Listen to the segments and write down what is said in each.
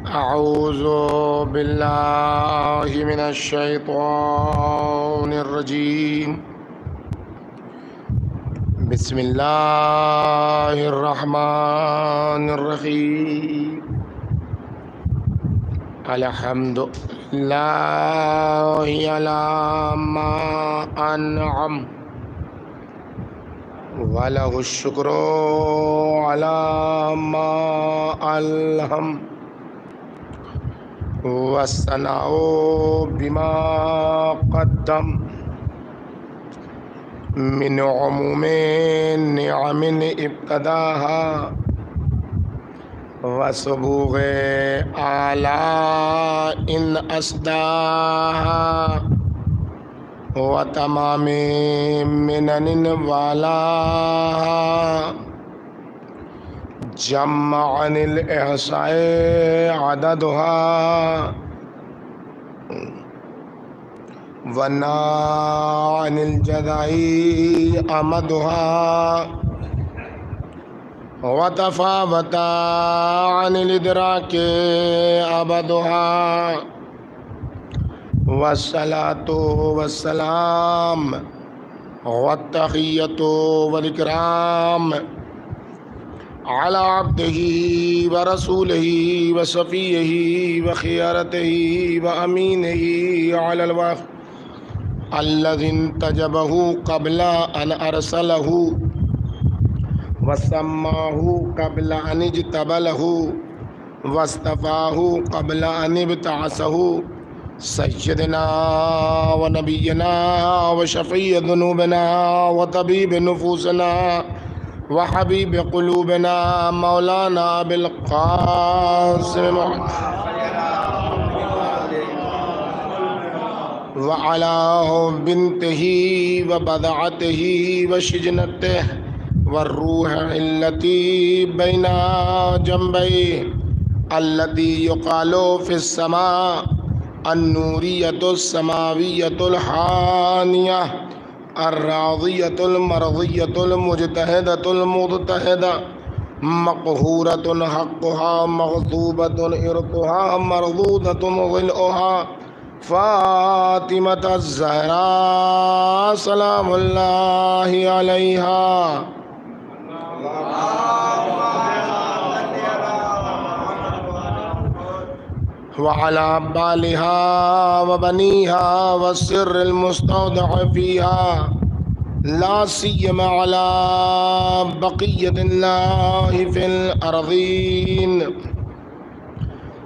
أعوذ بالله من الشيطان الرجيم. بسم الله الرحمن الرحيم. الحمد لله على ما أنعم وله الشكر على ما ألهم والثناء بما قدم من عموم نعم ابتداها وسبوغ آلاء أسداها وتمام منن والاها جمع عن الإحصاء عددها ونا عن الجزاء أمدها وتفاوت عن الإدراك أبدها والصلاة والسلام والتحية والإكرام على عبده ورسوله وصفيه وخيارته وأمينه على الوحي الذي انتجبه قبل أن أرسله وسماه قبل أن اجتبله واصطفاه قبل أن ابتعثه سيدنا ونبينا وشفيع ذنوبنا وطبيب نفوسنا وحبيب قلوبنا مولانا بالقاسم وعلى بنته وبضعته وشجنته والروح التي بين جنبيه التي يقال في السماء النورية السماوية الحانية الراضية المرضية المجتهدة المضطهدة مقهورة حقها مغضوبة إرثها مردودة ظلؤها فاطمة الزهراء سلام الله عليها وعلى بالها وبنيها والسر المستودع فيها لا سيما على بقية الله في الأرضين.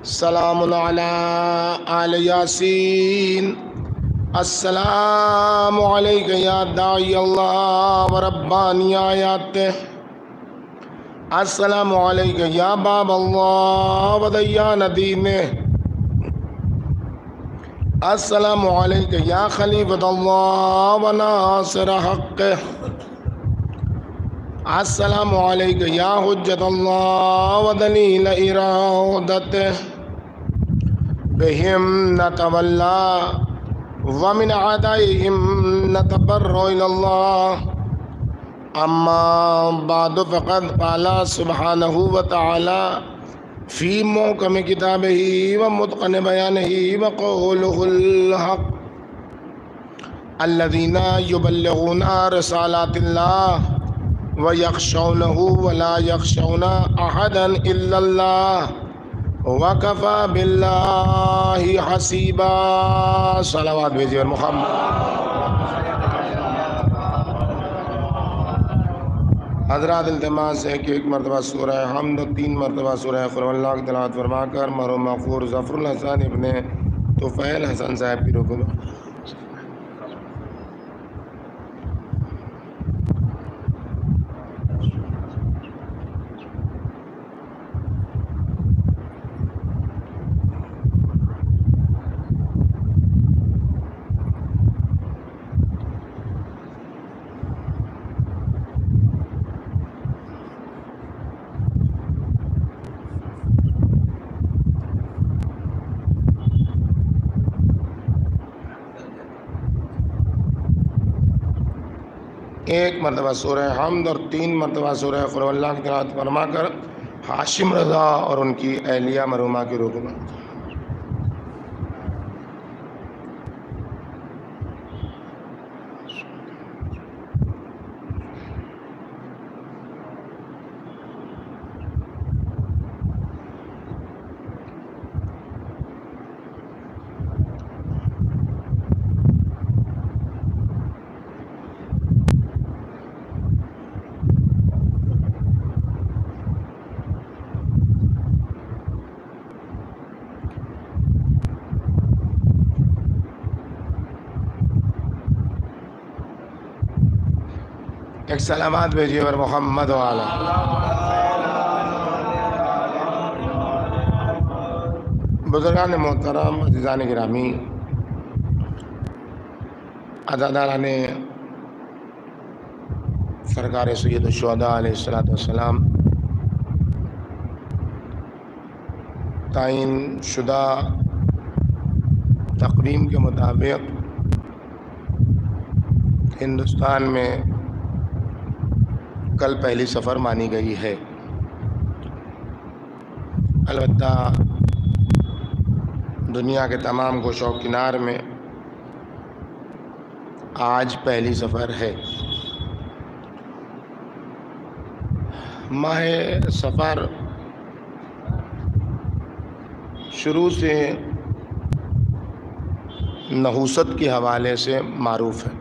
سلام على آل ياسين. السلام عليك يا داعي الله ورباني آياته. السلام عليك يا باب الله وديان دينه. السلام عليك يا خليفة الله وناصر حقه. السلام عليك يا حجة الله ودليل إرادته. بهم نتولى ومن أعدائهم نتبرأ إلى الله. أما بعد فقد قال سبحانه وتعالى في محكم كتابه ومتقن بيانه وقوله الحق الذين يبلغون رسالات الله ويخشونه ولا يخشون أحدا إلا الله وكفى بالله حسيبا. صلوات بيجي محمد. حضرات التماس ہے کہ ایک مرتبہ سورہ حمد و 3 مرتبہ سورہ قل هو اللہ کی تلاوت فرما کر مرحوم مغفور ظفر الحسن ابن طفیل حسن صاحب کی رکن. ایک مرتبہ سورہ حمد اور 3 مرتبہ سورہ قل هو اللہ کی تلاوت فرما کر ہاشم رضا اور ان کی اہلیہ مرحومہ کی روح کو منظور۔ ایک سلامات بھیجیے اور محمد والا۔ بزرگان محترم، عزیزان گرامی، عزاداران سرکار سید الشہداء علیہ السلام، تعین شدہ تقویم کے مطابق ہندوستان میں کل پہلی صفر مانی گئی ہے۔ البتہ دنیا کے تمام گوشوں کنار میں آج پہلی صفر ہے۔ ماہ صفر شروع سے نحوست کے حوالے سے معروف ہے۔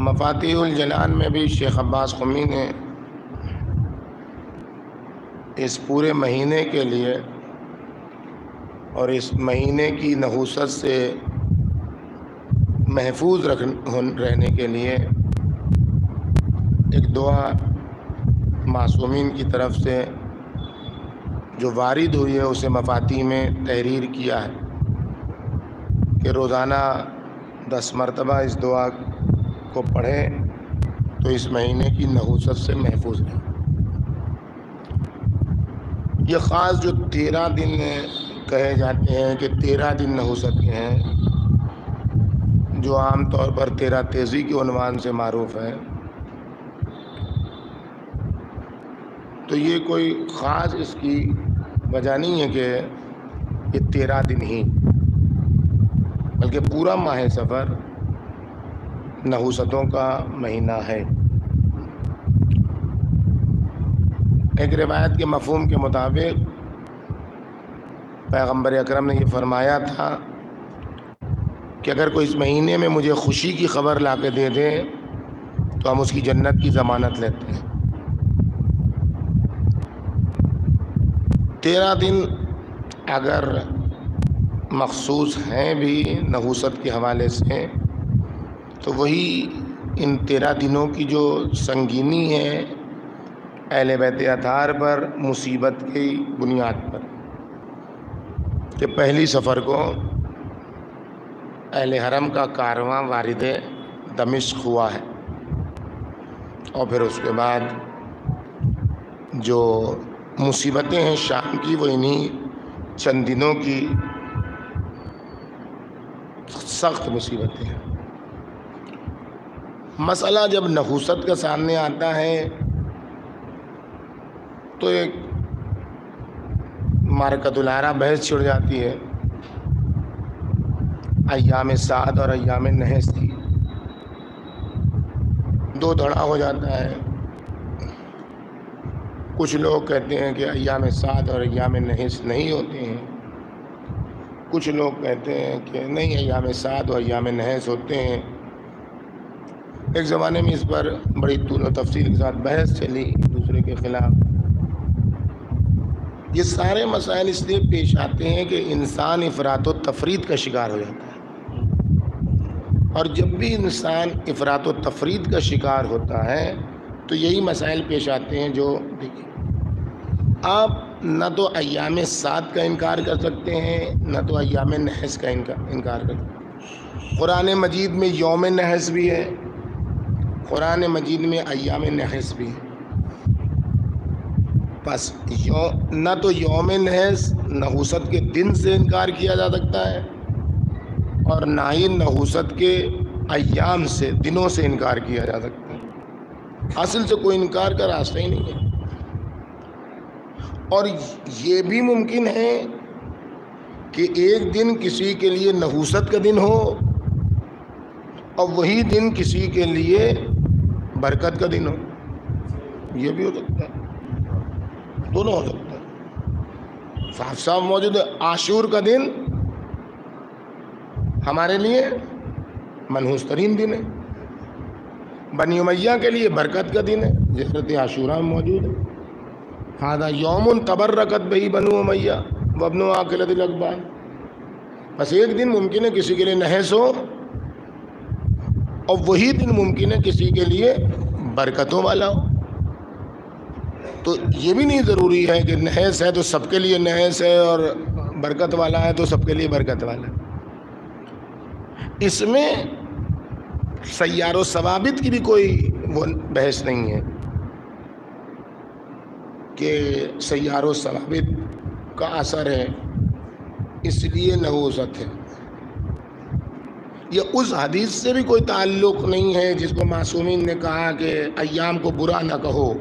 مفاتیح الجنان میں بھی شیخ عباس قمی نے اس پورے مہینے کے لیے اور اس مہینے کی نحوست سے محفوظ رہنے کے لیے ایک دعا معصومین کی طرف سے جو وارد ہوئی ہے اسے مفاتیح میں تحریر کیا ہے کہ روزانہ 10 مرتبہ اس دعا کو پڑھیں تو اس مہینے کی نحوست سے محفوظ رہیں۔ یہ خاص جو 13 دن کہے جاتے ہیں کہ 13 دن نحوست کے ہیں، جو عام طور پر 13 تیزی کے عنوان سے معروف ہے، تو یہ کوئی خاص اس کی وجہ نہیں ہے کہ یہ 13 دن ہی، بلکہ پورا ماہ صفر نحوستوں کا مہینہ ہے۔ ایک روایت کے مفہوم کے مطابق پیغمبر اکرم نے یہ فرمایا تھا کہ اگر کوئی اس مہینے میں مجھے خوشی کی خبر لا کے دے دے تو ہم اس کی جنت کی ضمانت لیتے ہیں۔ 13 دن اگر مخصوص ہیں بھی نحوست کے حوالے سے تو وہی ان 13 دنوں کی جو سنگینی ہے اہل بیت اطہار پر مصیبت کی بنیاد پر، کہ پہلی صفر کو اہل حرم کا کارواں وارد دمشق ہوا ہے، اور پھر اس کے بعد جو مصیبتیں ہیں شام کی وہ انہی چند دنوں کی سخت مصیبتیں ہیں۔ مسئلہ جب نحوست کا سامنے آتا ہے تو ایک معرکۃ العرا بحث چھڑ جاتی ہے ایام سعد اور ایام نحس کی، دو دھڑا ہو جاتا ہے۔ کچھ لوگ کہتے ہیں کہ ایام سعد اور ایام نحس نہیں ہوتے ہیں، کچھ لوگ کہتے ہیں کہ نہیں، ایام سعد اور ایام نحس ہوتے ہیں۔ ایک زمانے میں اس پر بڑی طول و تفصیل کے ساتھ بحث چلی ایک دوسرے کے خلاف۔ یہ سارے مسائل اس لیے پیش آتے ہیں کہ انسان افراط و تفرید کا شکار ہو جاتا ہے، اور جب بھی انسان افراط و تفرید کا شکار ہوتا ہے تو یہی مسائل پیش آتے ہیں۔ جو دیکھیں، آپ نہ تو ایام سعد کا انکار کر سکتے ہیں، نہ تو ایام نحس کا انکار کر سکتے ہیں۔ قرآن مجید میں یوم نحس بھی ہے، قرآن مجید میں ایام نحس بھی ہے۔ بس نہ تو یوم نحس نحوست کے دن سے انکار کیا جا سکتا ہے، اور نہ ہی نحوست کے ایام سے، دنوں سے انکار کیا جا سکتا ہے۔ اصل سے کوئی انکار کا راستہ ہی نہیں ہے۔ اور یہ بھی ممکن ہے کہ ایک دن کسی کے لیے نحوست کا دن ہو اور وہی دن کسی کے لیے برکت کا دن ہو، یہ بھی ہو سکتا ہے، دونوں ہو سکتا ہے۔ صاف صاف موجود ہے، عاشور کا دن ہمارے لیے منحوس ترین دن ہے، بنی امیہ کے لیے برکت کا دن ہے، ذکرت عاشورہ میں موجود ہے۔ ھذا یوم تبرکت بہ بنو امیہ وابن عاقلۃ الاقبال۔ بس ایک دن ممکن ہے کسی کے لیے نحس ہو اور وہی دن ممکن ہے کسی کے لیے برکتوں والا ہو۔ تو یہ بھی نہیں ضروری ہے کہ نحس ہے تو سب کے لیے نحس ہے اور برکت والا ہے تو سب کے لیے برکت والا ہے۔ اس میں سیار و ثوابت کی بھی کوئی وہ بحث نہیں ہے کہ سیار و ثوابت کا اثر ہے اس لیے نحوست ہے، یہ اس حدیث سے بھی کوئی تعلق نہیں ہے جس کو معصومین نے کہا کہ ایام کو برا نہ کہو،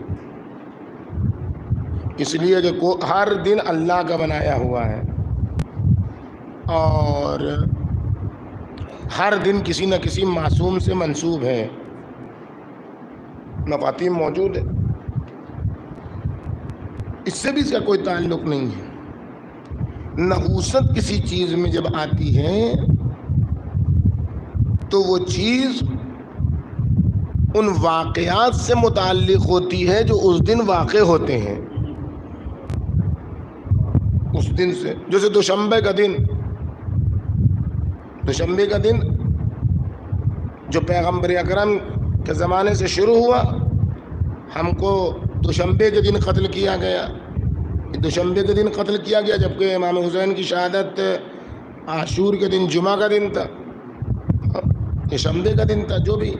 اس لیے کہ ہر دن اللہ کا بنایا ہوا ہے اور ہر دن کسی نہ کسی معصوم سے منسوب ہے، مفاتیم موجود ہے، اس سے بھی اس کا کوئی تعلق نہیں ہے۔ نحوست کسی چیز میں جب آتی ہے تو وہ چیز ان واقعات سے متعلق ہوتی ہے جو اس دن واقع ہوتے ہیں، اس دن سے، جیسے دوشنبے کا دن، دوشنبے کا دن جو پیغمبر اکرم کے زمانے سے شروع ہوا، ہم کو دوشنبے کے دن قتل کیا گیا، دوشنبے کے دن قتل کیا گیا، جبکہ امام حسین کی شہادت عاشور کے دن جمعہ کا دن تھا، یہ شنبے کا دن تھا، جو بھی،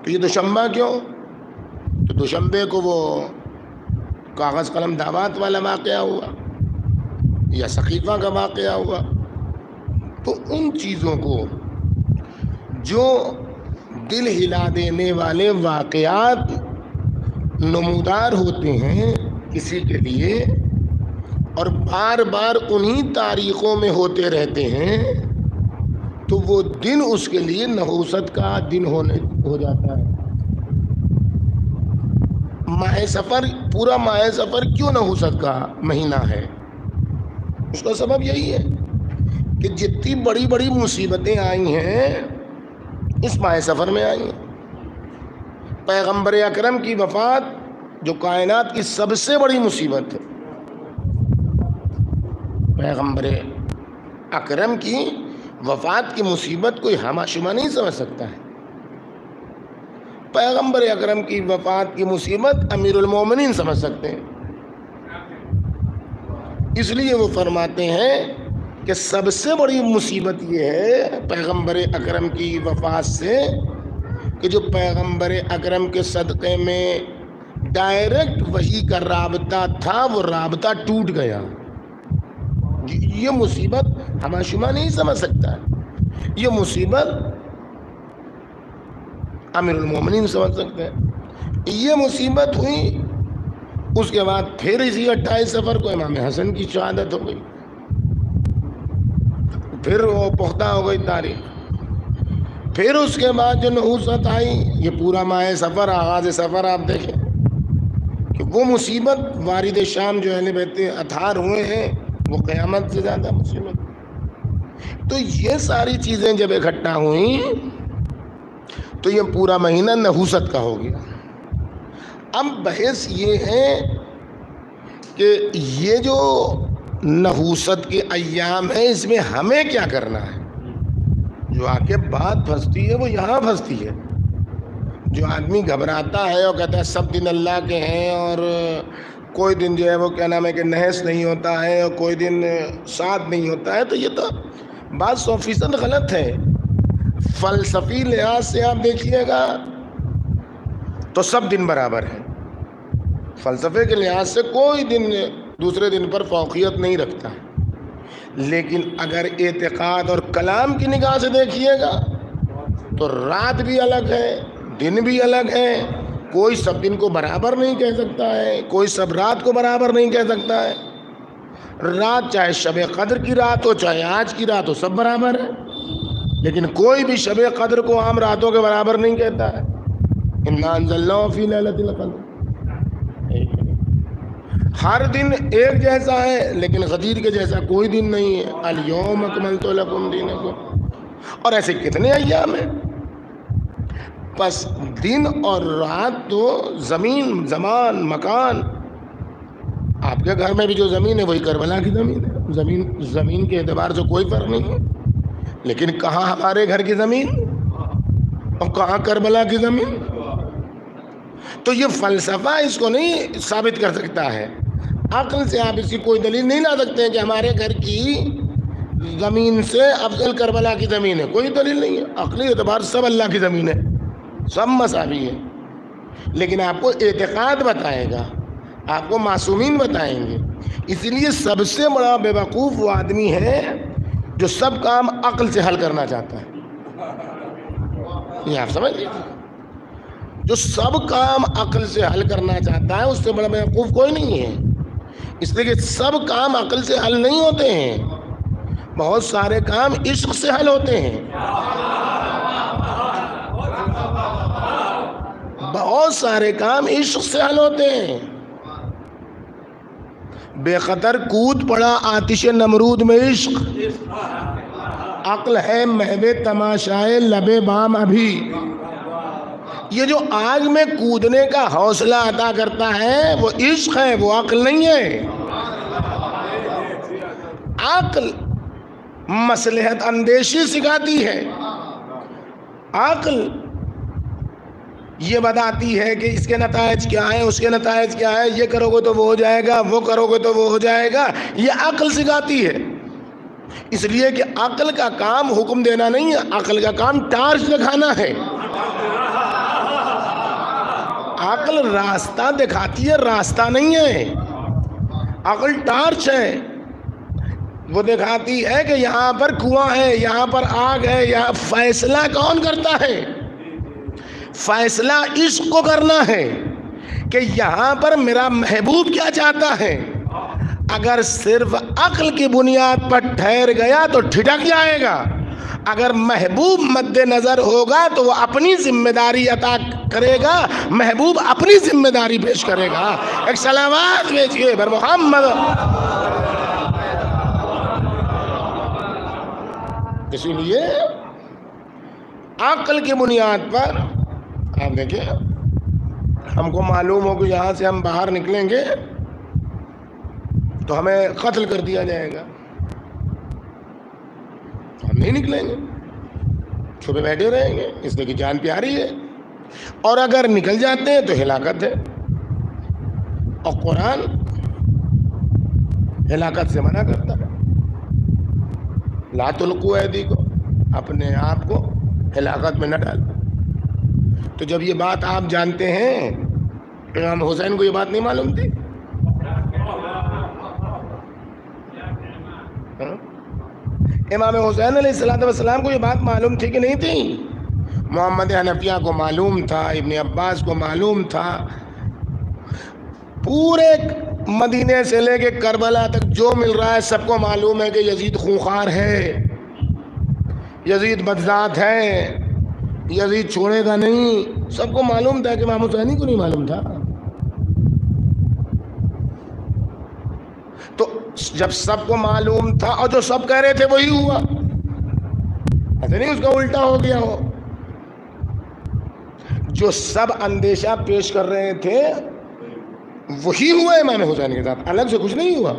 تو یہ دوشنبہ کیوں؟ تو دوشنبے کو وہ کاغذ قلم دعوات والا واقعہ ہوا یا سقیفہ کا واقعہ ہوا۔ تو ان چیزوں کو جو دل ہلا دینے والے واقعات نمودار ہوتے ہیں کسی کے لیے اور بار بار انہی تاریخوں میں ہوتے رہتے ہیں، تو وہ دن اس کے لیے نحوست کا دن ہو جاتا ہے۔ ماہ سفر، پورا ماہ سفر کیوں نحوست کا مہینہ ہے؟ اس کا سبب یہی ہے کہ جتنی بڑی بڑی مصیبتیں آئی ہیں اس ماہ سفر میں آئی ہیں۔ پیغمبر اکرم کی وفات جو کائنات کی سب سے بڑی مصیبت ہے، پیغمبر اکرم کی وفات کی مصیبت کوئی ہمہ شمہ نہیں سمجھ سکتا ہے۔ پیغمبر اکرم کی وفات کی مصیبت امیر المومنین سمجھ سکتے ہیں، اس لیے وہ فرماتے ہیں کہ سب سے بڑی مصیبت یہ ہے پیغمبر اکرم کی وفات سے کہ جو پیغمبر اکرم کے صدقے میں ڈائریکٹ وحی کا رابطہ تھا وہ رابطہ ٹوٹ گیا۔ یہ مصیبت ہمہ شمہ نہیں سمجھ سکتا ہے، یہ مصیبت امیر المومنین سمجھ سکتے ہیں۔ یہ مصیبت ہوئی، اس کے بعد پھر اسی 28 صفر کو امام حسن کی شہادت ہو گئی، پھر وہ پختہ ہو گئی تاریخ۔ پھر اس کے بعد جو نحوست آئی، یہ پورا ماہ سفر، آغاز سفر آپ دیکھیں کہ وہ مصیبت وارد شام جو اہل بیت اطہار ہوئے ہیں وہ قیامت سے زیادہ مصیبت۔ تو یہ ساری چیزیں جب اکٹھا ہوئیں تو یہ پورا مہینہ نحوست کا ہو گیا۔ اب بحث یہ ہے کہ یہ جو نحوست کے ایام ہے اس میں ہمیں کیا کرنا ہے؟ جو آ کے بات پھنستی ہے وہ یہاں پھنستی ہے۔ جو آدمی گھبراتا ہے اور کہتا ہے سب دن اللہ کے ہیں اور کوئی دن جو ہے وہ کیا نام ہے کہ نحس نہیں ہوتا ہے اور کوئی دن سات نہیں ہوتا ہے، تو یہ تو بات 100% غلط ہے۔ فلسفی لحاظ سے آپ دیکھیے گا تو سب دن برابر ہیں، فلسفے کے لحاظ سے کوئی دن دوسرے دن پر فوقیت نہیں رکھتا، لیکن اگر اعتقاد اور کلام کی نگاہ سے دیکھیے گا تو رات بھی الگ ہے، دن بھی الگ ہے، کوئی سب دن کو برابر نہیں کہہ سکتا ہے، کوئی سب رات کو برابر نہیں کہہ سکتا ہے۔ رات چاہے شب قدر کی رات ہو چاہے آج کی رات ہو، سب برابر ہے، لیکن کوئی بھی شب قدر کو عام راتوں کے برابر نہیں کہتا ہے۔ اِنَّا أَنزَلْنَاهُ فِي لَيْلَةِ الْقَدْرِ، ہر دن ایک جیسا ہے لیکن غدیر کے جیسا کوئی دن نہیں ہے۔ الْيَوْمَ أَكْمَلْتُ لَكُمْ دِينَكُمْ، اور ایسے کتنے ایام ہیں۔ بس دن اور رات تو زمین، زمان، مکان، آپ کے گھر میں بھی جو زمین ہے وہی کربلا کی زمین ہے، زمین کے اعتبار سے کوئی فرق نہیں ہے، لیکن کہاں ہمارے گھر کی زمین اور کہاں کربلا کی زمین؟ تو یہ فلسفہ اس کو نہیں ثابت کر سکتا ہے، عقل سے آپ اس کی کوئی دلیل نہیں لا سکتے ہیں کہ ہمارے گھر کی زمین سے افضل کربلا کی زمین ہے، کوئی دلیل نہیں ہے۔ عقلی اعتبار سب اللہ کی زمین ہے، سب مساوی ہے، لیکن آپ کو اعتقاد بتائے گا، آپ کو معصومین بتائیں گے۔ اس لیے سب سے بڑا بے وقوف وہ آدمی ہے جو سب کام عقل سے حل کرنا چاہتا ہے، یہ آپ سمجھ لیجیے، جو سب کام عقل سے حل کرنا چاہتا ہے اس سے بڑا بے وقوف کوئی نہیں ہے۔ اس لیے کہ سب کام عقل سے حل نہیں ہوتے ہیں، بہت سارے کام عشق سے حل ہوتے ہیں، بہت سارے کام عشق سے حل ہوتے ہیں۔ بے خطر کود پڑا آتش نمرود میں عشق، عقل ہے محو تماشائے لبے بام ابھی۔ یہ جو آگ میں کودنے کا حوصلہ عطا کرتا ہے وہ عشق ہے، وہ عقل نہیں ہے۔ عقل مصلحت اندیشی سکھاتی ہے، عقل یہ بتاتی ہے کہ اس کے نتائج کیا ہیں، اس کے نتائج کیا ہے، یہ کرو گے تو وہ ہو جائے گا، وہ کرو گے تو وہ ہو جائے گا، یہ عقل سکھاتی ہے۔ اس لیے کہ عقل کا کام حکم دینا نہیں ہے، عقل کا کام ٹارچ دکھانا ہے۔ عقل راستہ دکھاتی ہے، راستہ نہیں ہے، عقل ٹارچ ہے، وہ دکھاتی ہے کہ یہاں پر کنواں ہے، یہاں پر آگ ہے، یہاں فیصلہ کون کرتا ہے؟ فیصلہ عشق کو کرنا ہے کہ یہاں پر میرا محبوب کیا چاہتا ہے۔ اگر صرف عقل کی بنیاد پر ٹھہر گیا تو ٹھٹک جائے گا، اگر محبوب مد نظر ہوگا تو وہ اپنی ذمہ داری عطا کرے گا، محبوب اپنی ذمہ داری پیش کرے گا۔ ایک صلوات بھیجئے بر محمد۔ اسی لیے عقل کی بنیاد پر آپ دیکھیں، ہم کو معلوم ہو کہ یہاں سے ہم باہر نکلیں گے تو ہمیں قتل کر دیا جائے گا، تو ہم نہیں نکلیں گے، چھپے بیٹھے رہیں گے، اس لیے کہ جان پیاری ہے، اور اگر نکل جاتے ہیں تو ہلاکت ہے، اور قرآن ہلاکت سے منع کرتا ہے، لا تلقوا ایدیکم، اپنے آپ کو ہلاکت میں نہ ڈالو۔ تو جب یہ بات آپ جانتے ہیں، امام حسین کو یہ بات نہیں معلوم تھی؟ امام حسین علیہ السلام کو یہ بات معلوم تھی کہ نہیں تھی؟ محمد حنفیہ کو معلوم تھا، ابن عباس کو معلوم تھا، پورے مدینے سے لے کے کربلا تک جو مل رہا ہے سب کو معلوم ہے کہ یزید خونخوار ہے، یزید بدذات ہے، یزید چھوڑے گا نہیں، سب کو معلوم تھا، کہ امام حسین کو نہیں معلوم تھا؟ تو جب سب کو معلوم تھا اور جو سب کہہ رہے تھے وہی ہوا، ایسا نہیں اس کا الٹا ہو گیا ہو۔ جو سب اندیشہ پیش کر رہے تھے وہی ہوا امام حسین کے ساتھ، الگ سے کچھ نہیں ہوا۔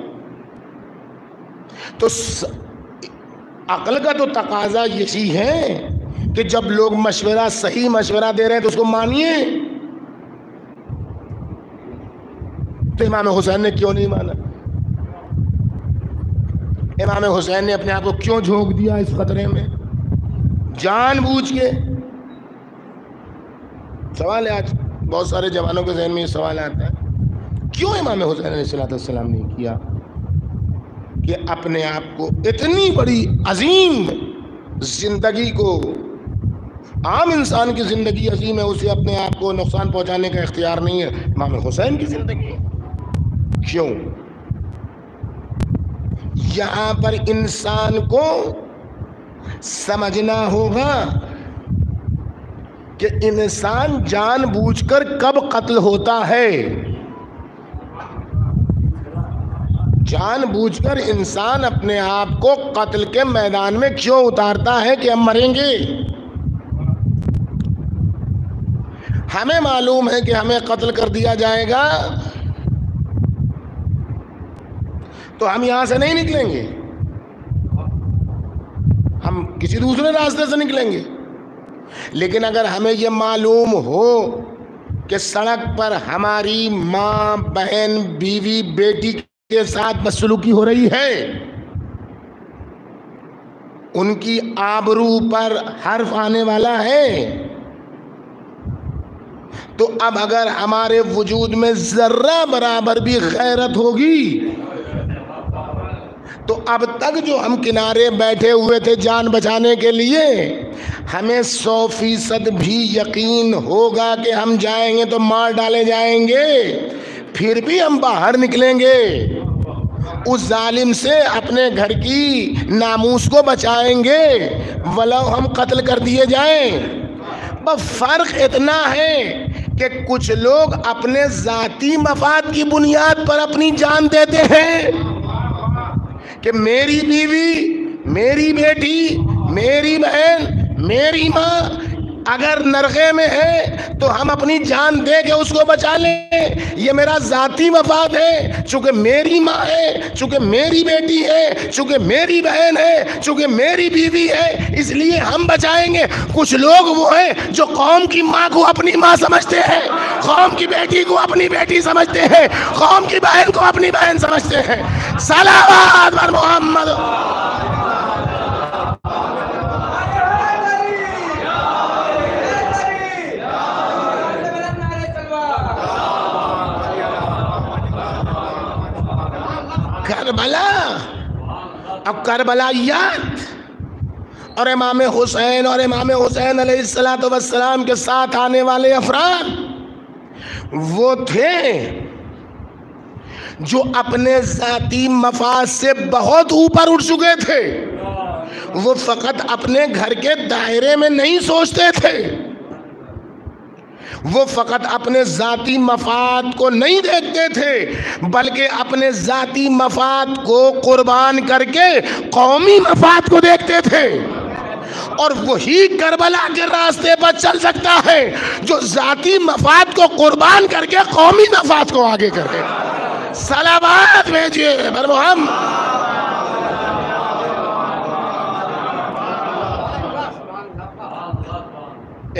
تو عقل کا تو تقاضا یہی ہے کہ جب لوگ مشورہ، صحیح مشورہ دے رہے ہیں تو اس کو مانیے۔ تو امام حسین نے کیوں نہیں مانا؟ امام حسین نے اپنے آپ کو کیوں جھونک دیا اس خطرے میں جان بوجھ کے؟ سوال ہے، آج بہت سارے جوانوں کے ذہن میں یہ سوال آتا ہے، کیوں امام حسین علیہ السلام نے کیا کہ اپنے آپ کو اتنی بڑی عظیم زندگی کو عام انسان کی زندگی عظیم ہے، اسے اپنے آپ کو نقصان پہنچانے کا اختیار نہیں ہے۔ امام حسین کی زندگی کیوں؟ یہاں پر انسان کو سمجھنا ہوگا کہ انسان جان بوجھ کر کب قتل ہوتا ہے۔ جان بوجھ کر انسان اپنے آپ کو قتل کے میدان میں کیوں اتارتا ہے کہ ہم مریں گے؟ ہمیں معلوم ہے کہ ہمیں قتل کر دیا جائے گا تو ہم یہاں سے نہیں نکلیں گے، ہم کسی دوسرے راستے سے نکلیں گے۔ لیکن اگر ہمیں یہ معلوم ہو کہ سڑک پر ہماری ماں، بہن، بیوی، بیٹی کے ساتھ بدسلوکی ہو رہی ہے، ان کی آبرو پر حرف آنے والا ہے، تو اب اگر ہمارے وجود میں ذرہ برابر بھی غیرت ہوگی تو اب تک جو ہم کنارے بیٹھے ہوئے تھے جان بچانے کے لیے، ہمیں 100% بھی یقین ہوگا کہ ہم جائیں گے تو مار ڈالے جائیں گے، پھر بھی ہم باہر نکلیں گے، اس ظالم سے اپنے گھر کی ناموس کو بچائیں گے ولو ہم قتل کر دیے جائیں۔ بس فرق اتنا ہے کہ کچھ لوگ اپنے ذاتی مفاد کی بنیاد پر اپنی جان دیتے ہیں کہ میری بیوی، میری بیٹی، میری بہن، میری ماں اگر نرغے میں ہے تو ہم اپنی جان دے کے اس کو بچا لیں، یہ میرا ذاتی مفاد ہے، چونکہ میری ماں ہے، چونکہ میری بیٹی ہے، چونکہ میری بہن ہے، چونکہ میری بیوی ہے، اس لیے ہم بچائیں گے۔ کچھ لوگ وہ ہیں جو قوم کی ماں کو اپنی ماں سمجھتے ہیں، قوم کی بیٹی کو اپنی بیٹی سمجھتے ہیں، قوم کی بہن کو اپنی بہن سمجھتے ہیں۔ صلوات بر محمد۔ کربلا، اب کربلائیات اور امام حسین اور امام حسین علیہ السلام کے ساتھ آنے والے افراد وہ تھے جو اپنے ذاتی مفاد سے بہت اوپر اٹھ چکے تھے، وہ فقط اپنے گھر کے دائرے میں نہیں سوچتے تھے، وہ فقط اپنے ذاتی مفاد کو نہیں دیکھتے تھے بلکہ اپنے ذاتی مفاد کو قربان کر کے قومی مفاد کو دیکھتے تھے۔ اور وہی کربلا کے راستے پر چل سکتا ہے جو ذاتی مفاد کو قربان کر کے قومی مفاد کو آگے کرے۔ صلوات بھیجیے بر محمد۔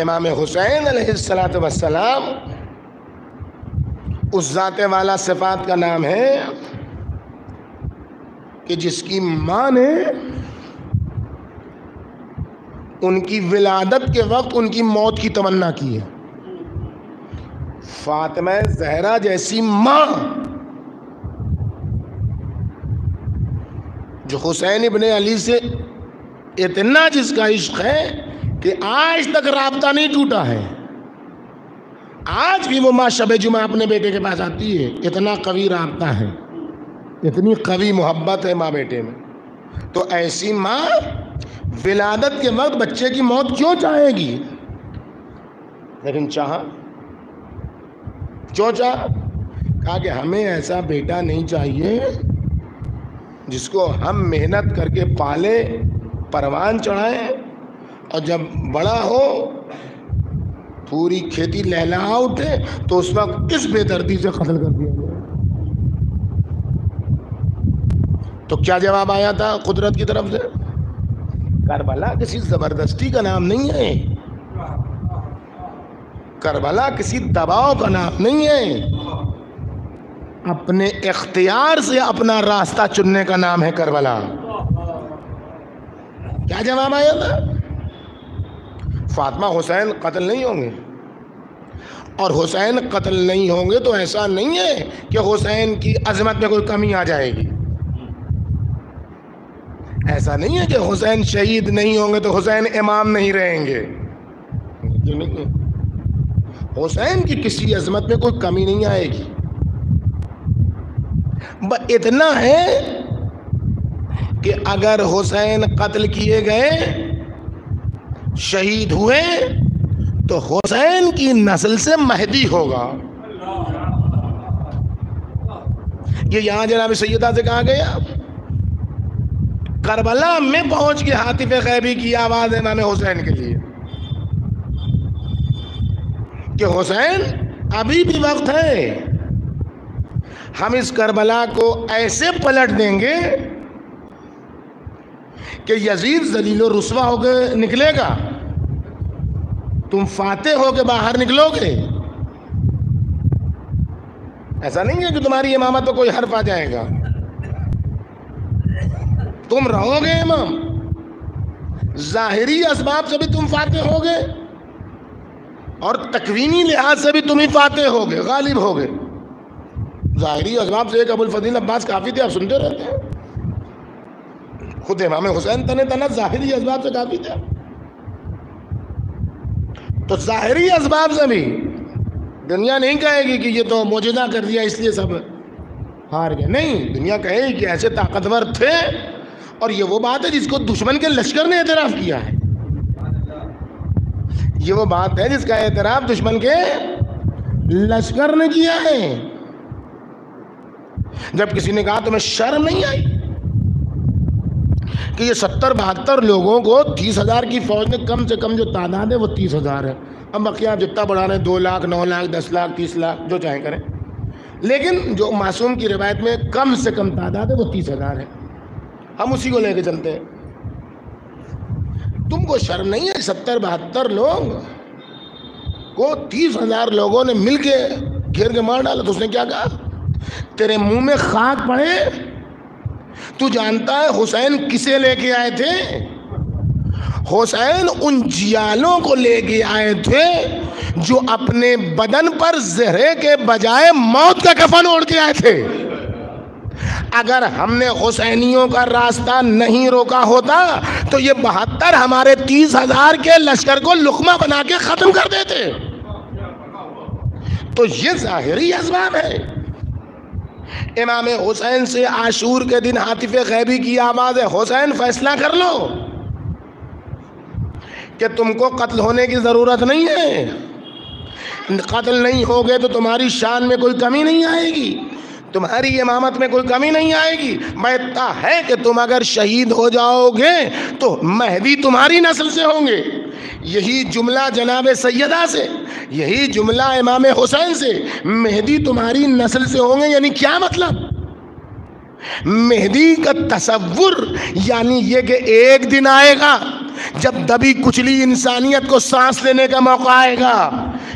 امام حسین علیہ السلام اس ذات والا صفات کا نام ہے کہ جس کی ماں نے ان کی ولادت کے وقت ان کی موت کی تمنا کی ہے۔ فاطمہ زہرا جیسی ماں جو حسین ابن علی سے اتنا جس کا عشق ہے کہ آج تک رابطہ نہیں ٹوٹا ہے، آج بھی وہ ماں شب جمعہ اپنے بیٹے کے پاس آتی ہے، اتنا قوی رابطہ ہے، اتنی قوی محبت ہے ماں بیٹے میں۔ تو ایسی ماں ولادت کے وقت بچے کی موت کیوں چاہے گی؟ لیکن چاہا، کیوں چاہا؟ کہا کہ ہمیں ایسا بیٹا نہیں چاہیے جس کو ہم محنت کر کے پالے، پروان چڑھائیں، اور جب بڑا ہو پوری کھیتی لہلا اٹھے تو اس وقت اس بے دردی سے قتل کر دیا گیا۔ تو کیا جواب آیا تھا قدرت کی طرف سے؟ کربلا کسی زبردستی کا نام نہیں ہے، کربلا کسی دباؤ کا نام نہیں ہے، اپنے اختیار سے اپنا راستہ چننے کا نام ہے کربلا۔ کیا جواب آیا تھا؟ فاطمہ حسین قتل نہیں ہوں گے، اور حسین قتل نہیں ہوں گے تو ایسا نہیں ہے کہ حسین کی عظمت میں کوئی کمی آ جائے گی، ایسا نہیں ہے کہ حسین شہید نہیں ہوں گے تو حسین امام نہیں رہیں گے، حسین کی کسی عظمت میں کوئی کمی نہیں آئے گی. اتنا ہے کہ اگر حسین قتل کیے گئے، شہید ہوئے، تو حسین کی نسل سے مہدی ہوگا. یہ یہاں جناب سیدہ سے کہا گیا، کربلا میں پہنچ کے ہاتف غیبی کی آواز امام حسین کے لیے کہ حسین ابھی بھی وقت ہے، ہم اس کربلا کو ایسے پلٹ دیں گے کہ یزید ذلیل و رسوا ہو کے نکلے گا، تم فاتح ہو کے باہر نکلو گے. ایسا نہیں ہے کہ تمہاری امامت پہ کوئی حرف آ جائے گا، تم رہو گے امام. ظاہری اسباب سے بھی تم فاتح ہو گے اور تکوینی لحاظ سے بھی تم ہی فاتح ہو گے، غالب ہو گے. ظاہری اسباب سے ایک ابو الفضیل عباس کافی تھے، آپ سنتے رہتے ہیں. خود امام حسین تنہ ظاہری اسباب سے کافی تھے. تو ظاہری اسباب سے بھی دنیا نہیں کہے گی کہ یہ تو معجزہ کر دیا اس لیے سب ہار گئے. نہیں، دنیا کہے گی کہ ایسے طاقتور تھے. اور یہ وہ بات ہے جس کو دشمن کے لشکر نے اعتراف کیا ہے. یہ وہ بات ہے جس کا اعتراف دشمن کے لشکر نے کیا ہے. جب کسی نے کہا تمہیں شرم نہیں آئی کہ یہ 70-72 لوگوں کو 30,000 کی فوج میں کم سے کم جو تعداد ہے وہ 30,000 ہے. اب بقیہ آپ جتنا بڑھا رہے ہیں 2 لاکھ 9 لاکھ 10 لاکھ 30 لاکھ جو چاہیں کریں، لیکن جو معصوم کی روایت میں کم سے کم تعداد ہے وہ 30,000 ہے. ہم اسی کو لے کے چلتے ہیں. تم کو شرم نہیں ہے 70-72 لوگ کو 30,000 لوگوں نے مل کے گھیر کے مار ڈالا؟ تو اس نے کیا کہا؟ تیرے منہ میں خاک پڑے، تو جانتا ہے حسین کسے لے کے آئے تھے؟ حسین ان جیالوں کو لے کے آئے تھے جو اپنے بدن پر زہرے کے بجائے موت کا کفن اوڑھ کے آئے تھے. اگر ہم نے حسینیوں کا راستہ نہیں روکا ہوتا تو یہ 72 ہمارے 30,000 کے لشکر کو لقمہ بنا کے ختم کر دیتے. تو یہ ظاہری اسباب ہے. امام حسین سے عاشور کے دن ہاتف غیبی کی آواز ہے، حسین فیصلہ کر لو کہ تم کو قتل ہونے کی ضرورت نہیں ہے. قتل نہیں ہوگے تو تمہاری شان میں کوئی کمی نہیں آئے گی، تمہاری امامت میں کوئی کمی نہیں آئے گی. بہتا ہے کہ تم اگر شہید ہو جاؤ گے تو مہدی تمہاری نسل سے ہوں گے. یہی جملہ جناب سیدہ سے، یہی جملہ امام حسین سے، مہدی تمہاری نسل سے ہوں گے. یعنی کیا مطلب؟ مہدی کا تصور یعنی یہ کہ ایک دن آئے گا جب دبی کچلی انسانیت کو سانس لینے کا موقع آئے گا.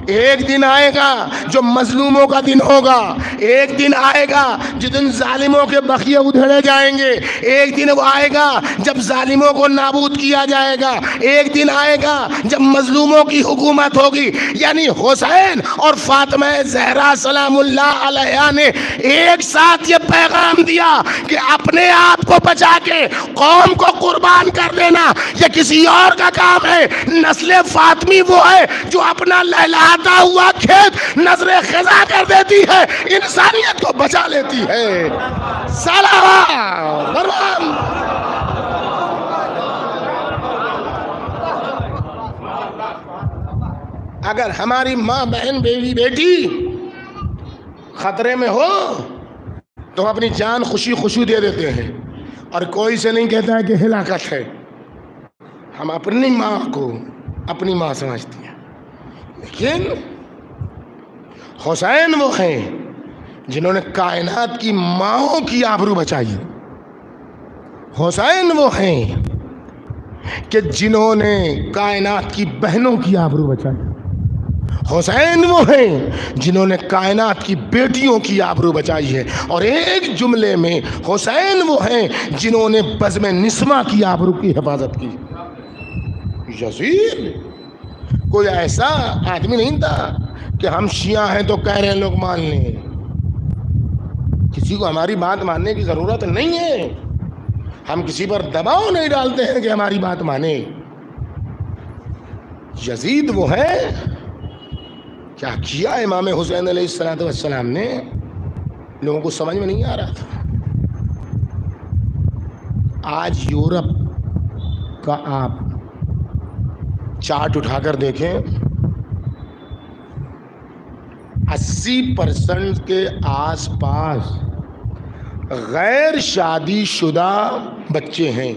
ایک دن آئے گا جو مظلوموں کا دن ہوگا. ایک دن آئے گا جس دن ظالموں کے بقیے ادھیڑے جائیں گے. ایک دن وہ آئے گا جب ظالموں کو نابود کیا جائے گا. ایک دن آئے گا جب مظلوموں کی حکومت ہوگی. یعنی حسین اور فاطمہ زہرا سلام اللہ علیہ نے ایک ساتھ یہ پیغام دیا کہ اپنے آپ کو بچا کے قوم کو قربان کر دینا یہ کسی اور کا کام ہے. نسل فاطمی وہ ہے جو اپنا لہلاتا ہوا کھیت نظر خزاں کر دیتی ہے، انسانیت کو بچا لیتی ہے. سلام برمان. اگر ہماری ماں بہن بیوی بیٹی خطرے میں ہو تو ہم اپنی جان خوشی دے دیتے ہیں اور کوئی سے نہیں کہتا ہے کہ ہلاکت ہے. ہم اپنی ماں کو اپنی ماں سمجھتے ہیں. لیکن حسین وہ ہیں جنہوں نے کائنات کی ماؤں کی آبرو بچائی. حسین وہ ہیں کہ جنہوں نے کائنات کی بہنوں کی آبرو بچائی. حسین وہ ہیں جنہوں نے کائنات کی بیٹیوں کی آبرو بچائی ہے. اور ایک جملے میں حسین وہ ہیں جنہوں نے بزم نسواں کی آبرو کی حفاظت کی. یزید کوئی ایسا آدمی نہیں تھا کہ ہم شیعہ ہیں تو کہہ رہے ہیں لوگ مان لیں. کسی کو ہماری بات ماننے کی ضرورت نہیں ہے. ہم کسی پر دباؤ نہیں ڈالتے ہیں کہ ہماری بات مانے. یزید وہ ہے، کیا کیا امام حسین علیہ السلام نے، لوگوں کو سمجھ میں نہیں آ رہا تھا۔ آج یورپ کا آپ چارٹ اٹھا کر دیکھیں، 80% کے آس پاس غیر شادی شدہ بچے ہیں۔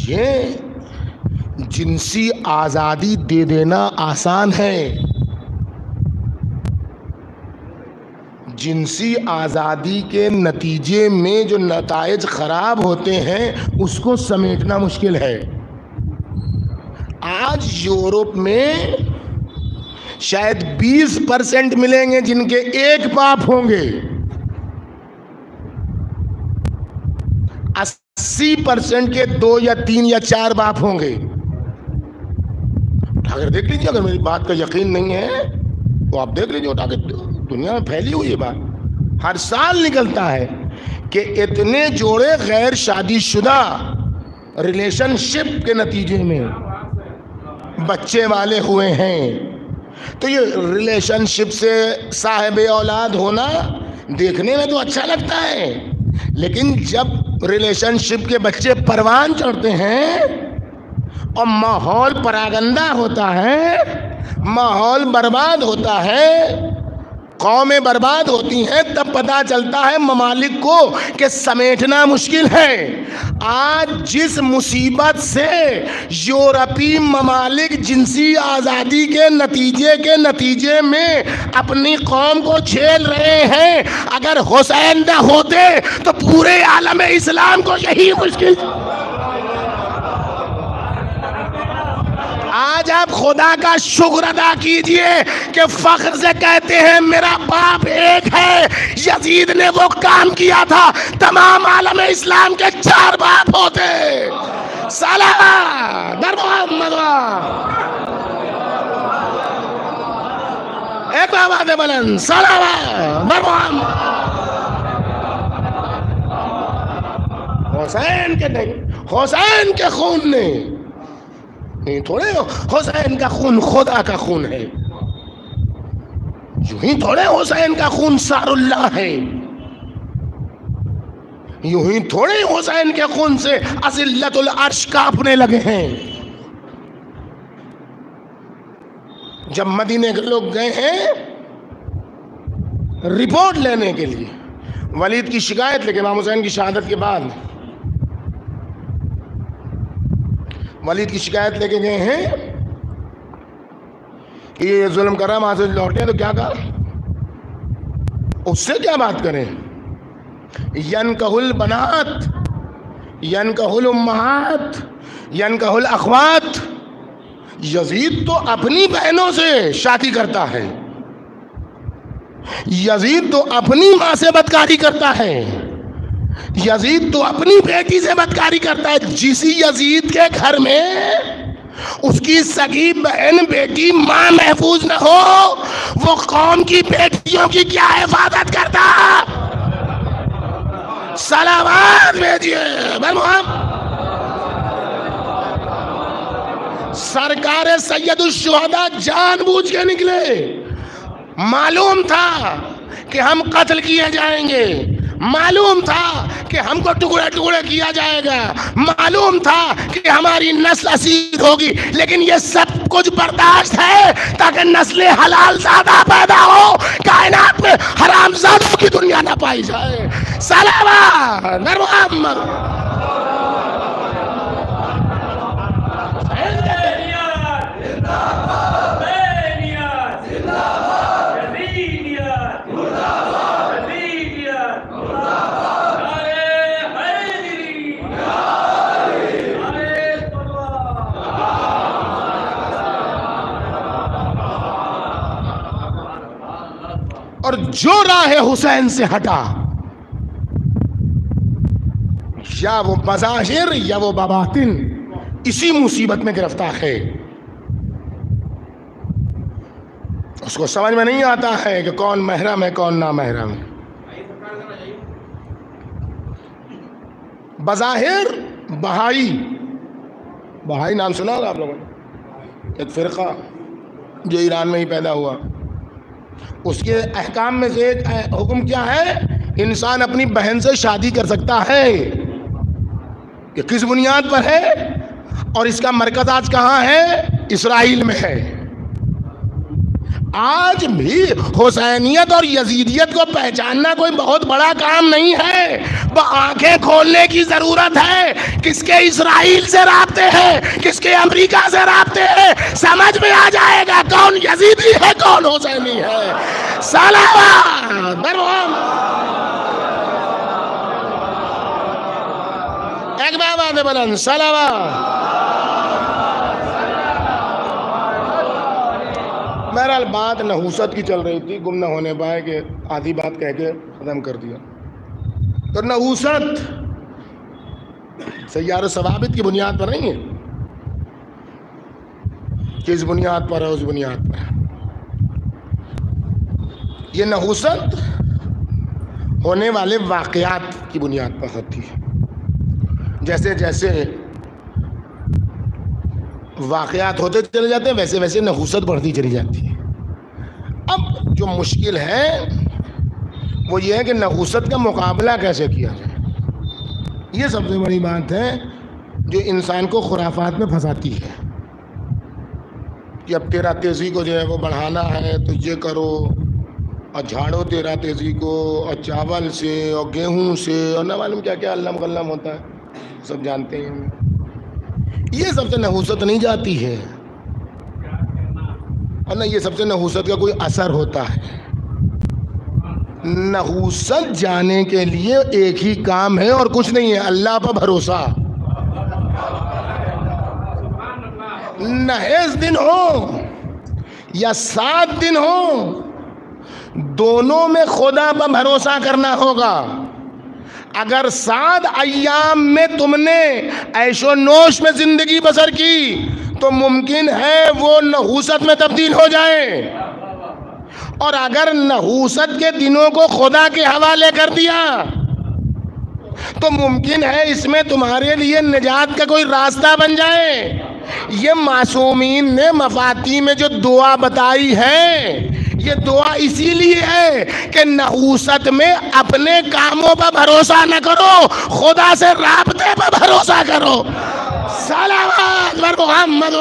یہ جنسی آزادی دے دینا آسان ہے، جنسی آزادی کے نتیجے میں جو نتائج خراب ہوتے ہیں اس کو سمیٹنا مشکل ہے۔ آج یورپ میں شاید 20% ملیں گے جن کے ایک باپ ہوں گے، 80% کے 2 یا 3 یا 4 باپ ہوں گے۔ اگر دیکھ لیجیے، اگر میری بات کا یقین نہیں ہے تو آپ دیکھ لیجیے، اٹھا کے دنیا میں پھیلی ہوئی یہ بات ہر سال نکلتا ہے کہ اتنے جوڑے غیر شادی شدہ ریلیشن شپ کے نتیجے میں بچے والے ہوئے ہیں۔ تو یہ ریلیشن شپ سے صاحب اولاد ہونا دیکھنے میں تو اچھا لگتا ہے، لیکن جب ریلیشن شپ کے بچے پروان چڑھتے ہیں اور ماحول پراگندہ ہوتا ہے، ماحول برباد ہوتا ہے، قومیں برباد ہوتی ہیں، تب پتہ چلتا ہے ممالک کو کہ سمیٹنا مشکل ہے۔ آج جس مصیبت سے یورپی ممالک جنسی آزادی کے نتیجے میں اپنی قوم کو جھیل رہے ہیں، اگر حسین نہ ہوتے تو پورے عالم اسلام کو یہی مشکل۔ آج آپ خدا کا شکر ادا کیجئے کہ فخر سے کہتے ہیں میرا باپ ایک ہے۔ یزید نے وہ کام کیا تھا، تمام عالم اسلام کے 4 باپ ہوتے۔ سلام در محمد، ایک آواز بلند، سلام در محمد۔ حسین کے نہیں، حسین کے خون نے نہیں، تھوڑے حسین کا خون خدا کا خون ہے، یوں ہی تھوڑے حسین کا خون سار اللہ ہے، یوں ہی تھوڑے حسین کے خون سے اذلت العرش کانپنے لگے ہیں۔ جب مدینے کے لوگ گئے ہیں رپورٹ لینے کے لیے، ولید کی شکایت لے کے امام حسین کی شہادت کے بعد ولید کی شکایت لے کے گئے ہیں کہ یہ ظلم کر رہا، وہاں سے لوٹے تو کیا کہا؟ اس سے کیا بات کریں؟ ینکہ البنات، ینکہ الامہات، ینکہ الاخوات۔ یزید تو اپنی بہنوں سے شادی کرتا ہے، یزید تو اپنی ماں سے بدکاری کرتا ہے، یزید تو اپنی بیٹی سے بدکاری کرتا ہے۔ جس یزید کے گھر میں اس کی سگی بہن بیٹی ماں محفوظ نہ ہو، وہ قوم کی بیٹیوں کی کیا حفاظت کرتا؟ صلوات بھیجیے بھائی محمد۔ سرکار سید الشہداء جان بوجھ کے نکلے، معلوم تھا کہ ہم قتل کیے جائیں گے، معلوم تھا کہ ہم کو ٹکڑے ٹکڑے کیا جائے گا، معلوم تھا کہ ہماری نسل اسیر ہوگی، لیکن یہ سب کچھ برداشت ہے تاکہ نسل حلال زادہ پیدا ہو، کائنات میں حرام زادوں کی دنیا نہ پائی جائے۔ صلوات بر محمد۔ اور جو راہ حسین سے ہٹا، یا وہ بظاہر یا وہ بباطن اسی مصیبت میں گرفتار ہے۔ اس کو سمجھ میں نہیں آتا ہے کہ کون محرم ہے کون نامحرم ہے۔ بظاہر بہائی بہائی نام سنا ہوگا آپ لوگوں نے، ایک فرقہ جو ایران میں ہی پیدا ہوا. اس کے احکام میں سے ایک حکم کیا ہے؟ انسان اپنی بہن سے شادی کر سکتا ہے. یہ کس بنیاد پر ہے؟ اور اس کا مرکز آج کہاں ہے؟ اسرائیل میں ہے. آج بھی حسینیت اور یزیدیت کو پہچاننا کوئی بہت بڑا کام نہیں ہے. وہ آنکھیں کھولنے کی ضرورت ہے. کس کے اسرائیل سے رابطے ہیں، کس کے امریکہ سے رابطے ہیں، سمجھ میں آ جائے گا کون یزیدی ہے کون حسینی ہے. صلوات برہم. ایک بات بلند صلوات. بہرحال بات نحوست کی چل رہی تھی، گم نہ ہونے پائے کہ آدھی بات کہہ کے ختم کر دیا. تو نحوست سیار ثوابت کی بنیاد پر نہیں ہے. کس بنیاد پر ہے؟ اس بنیاد پر یہ نحوست ہونے والے واقعات کی بنیاد پر ہوتی ہے. جیسے جیسے واقعات ہوتے چلے جاتے ہیں ویسے ویسے نحوست بڑھتی چلی جاتی ہے. اب جو مشکل ہے وہ یہ ہے کہ نحوست کا مقابلہ کیسے کیا جائے. یہ سب سے بڑی بات ہے جو انسان کو خرافات میں پھنساتی ہے کہ اب تیرا تیزی کو جو ہے وہ بڑھانا ہے تو یہ کرو، اور جھاڑو تیرا تیزی کو، اور چاول سے اور گیہوں سے اور نہ معلوم کیا کیا علم غلم ہوتا ہے، سب جانتے ہیں. یہ سب سے نحوست نہیں جاتی ہے، اور نہ یہ سب سے نحوست کا کوئی اثر ہوتا ہے. نحوست جانے کے لیے ایک ہی کام ہے اور کچھ نہیں ہے، اللہ پر بھروسہ. نحیس دن ہو یا 7 دن ہو، دونوں میں خدا پر بھروسہ کرنا ہوگا. اگر 7 ایام میں تم نے عیش و نوش میں زندگی بسر کی تو ممکن ہے وہ نحوست میں تبدیل ہو جائے. اور اگر نحوست کے دنوں کو خدا کے حوالے کر دیا تو ممکن ہے اس میں تمہارے لیے نجات کا کوئی راستہ بن جائے. یہ معصومین نے مفاتیح میں جو دعا بتائی ہے، یہ دعا اسی لیے ہے کہ نحوست میں اپنے کاموں پر بھروسہ نہ کرو، خدا سے رابطے پر بھروسہ کرو. صلوات بر محمد.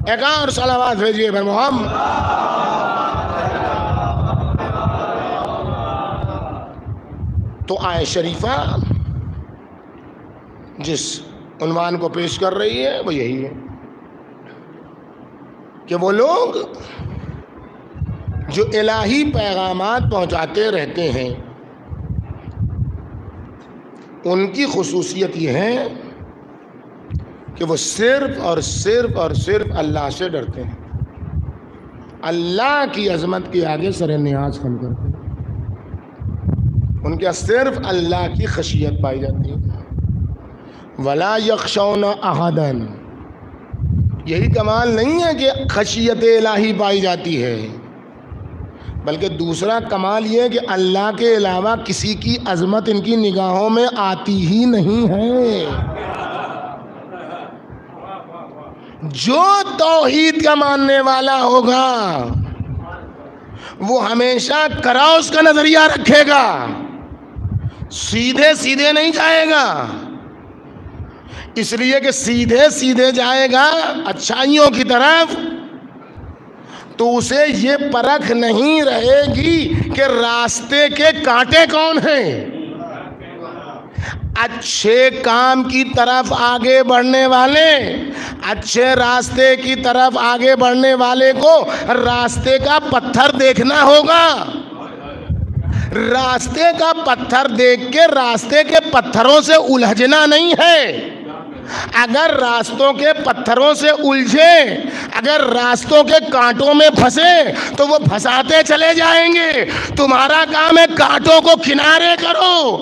ایک اور صلوات بھیجیے بر محمد. تو آیت شریفہ جس عنوان کو پیش کر رہی ہے وہ یہی ہے کہ وہ لوگ جو الہی پیغامات پہنچاتے رہتے ہیں ان کی خصوصیت یہ ہے کہ وہ صرف اور صرف اور صرف اللہ سے ڈرتے ہیں. اللہ کی عظمت کے آگے سر نیاز خم کرتے ہیں. ان کے صرف اللہ کی خشیت پائی جاتی ہے. ولا یخشون احدا. یہی کمال نہیں ہے کہ خشیت الہی پائی جاتی ہے، بلکہ دوسرا کمال یہ ہے کہ اللہ کے علاوہ کسی کی عظمت ان کی نگاہوں میں آتی ہی نہیں ہے. جو توحید کا ماننے والا ہوگا وہ ہمیشہ کراس کا نظریہ رکھے گا، سیدھے سیدھے نہیں جائے گا. اس لیے کہ سیدھے سیدھے جائے گا اچھائیوں کی طرف تو اسے یہ پرکھ نہیں رہے گی کہ راستے کے کانٹے کون ہیں. اچھے کام کی طرف آگے بڑھنے والے، اچھے راستے کی طرف آگے بڑھنے والے کو راستے کا پتھر دیکھنا ہوگا. راستے کا پتھر دیکھ کے راستے کے پتھروں سے الجھنا نہیں ہے. اگر راستوں کے پتھروں سے الجھے، اگر راستوں کے کانٹوں میں پھنسے تو وہ پھنساتے چلے جائیں گے. تمہارا کام ہے کانٹوں کو کنارے کرو،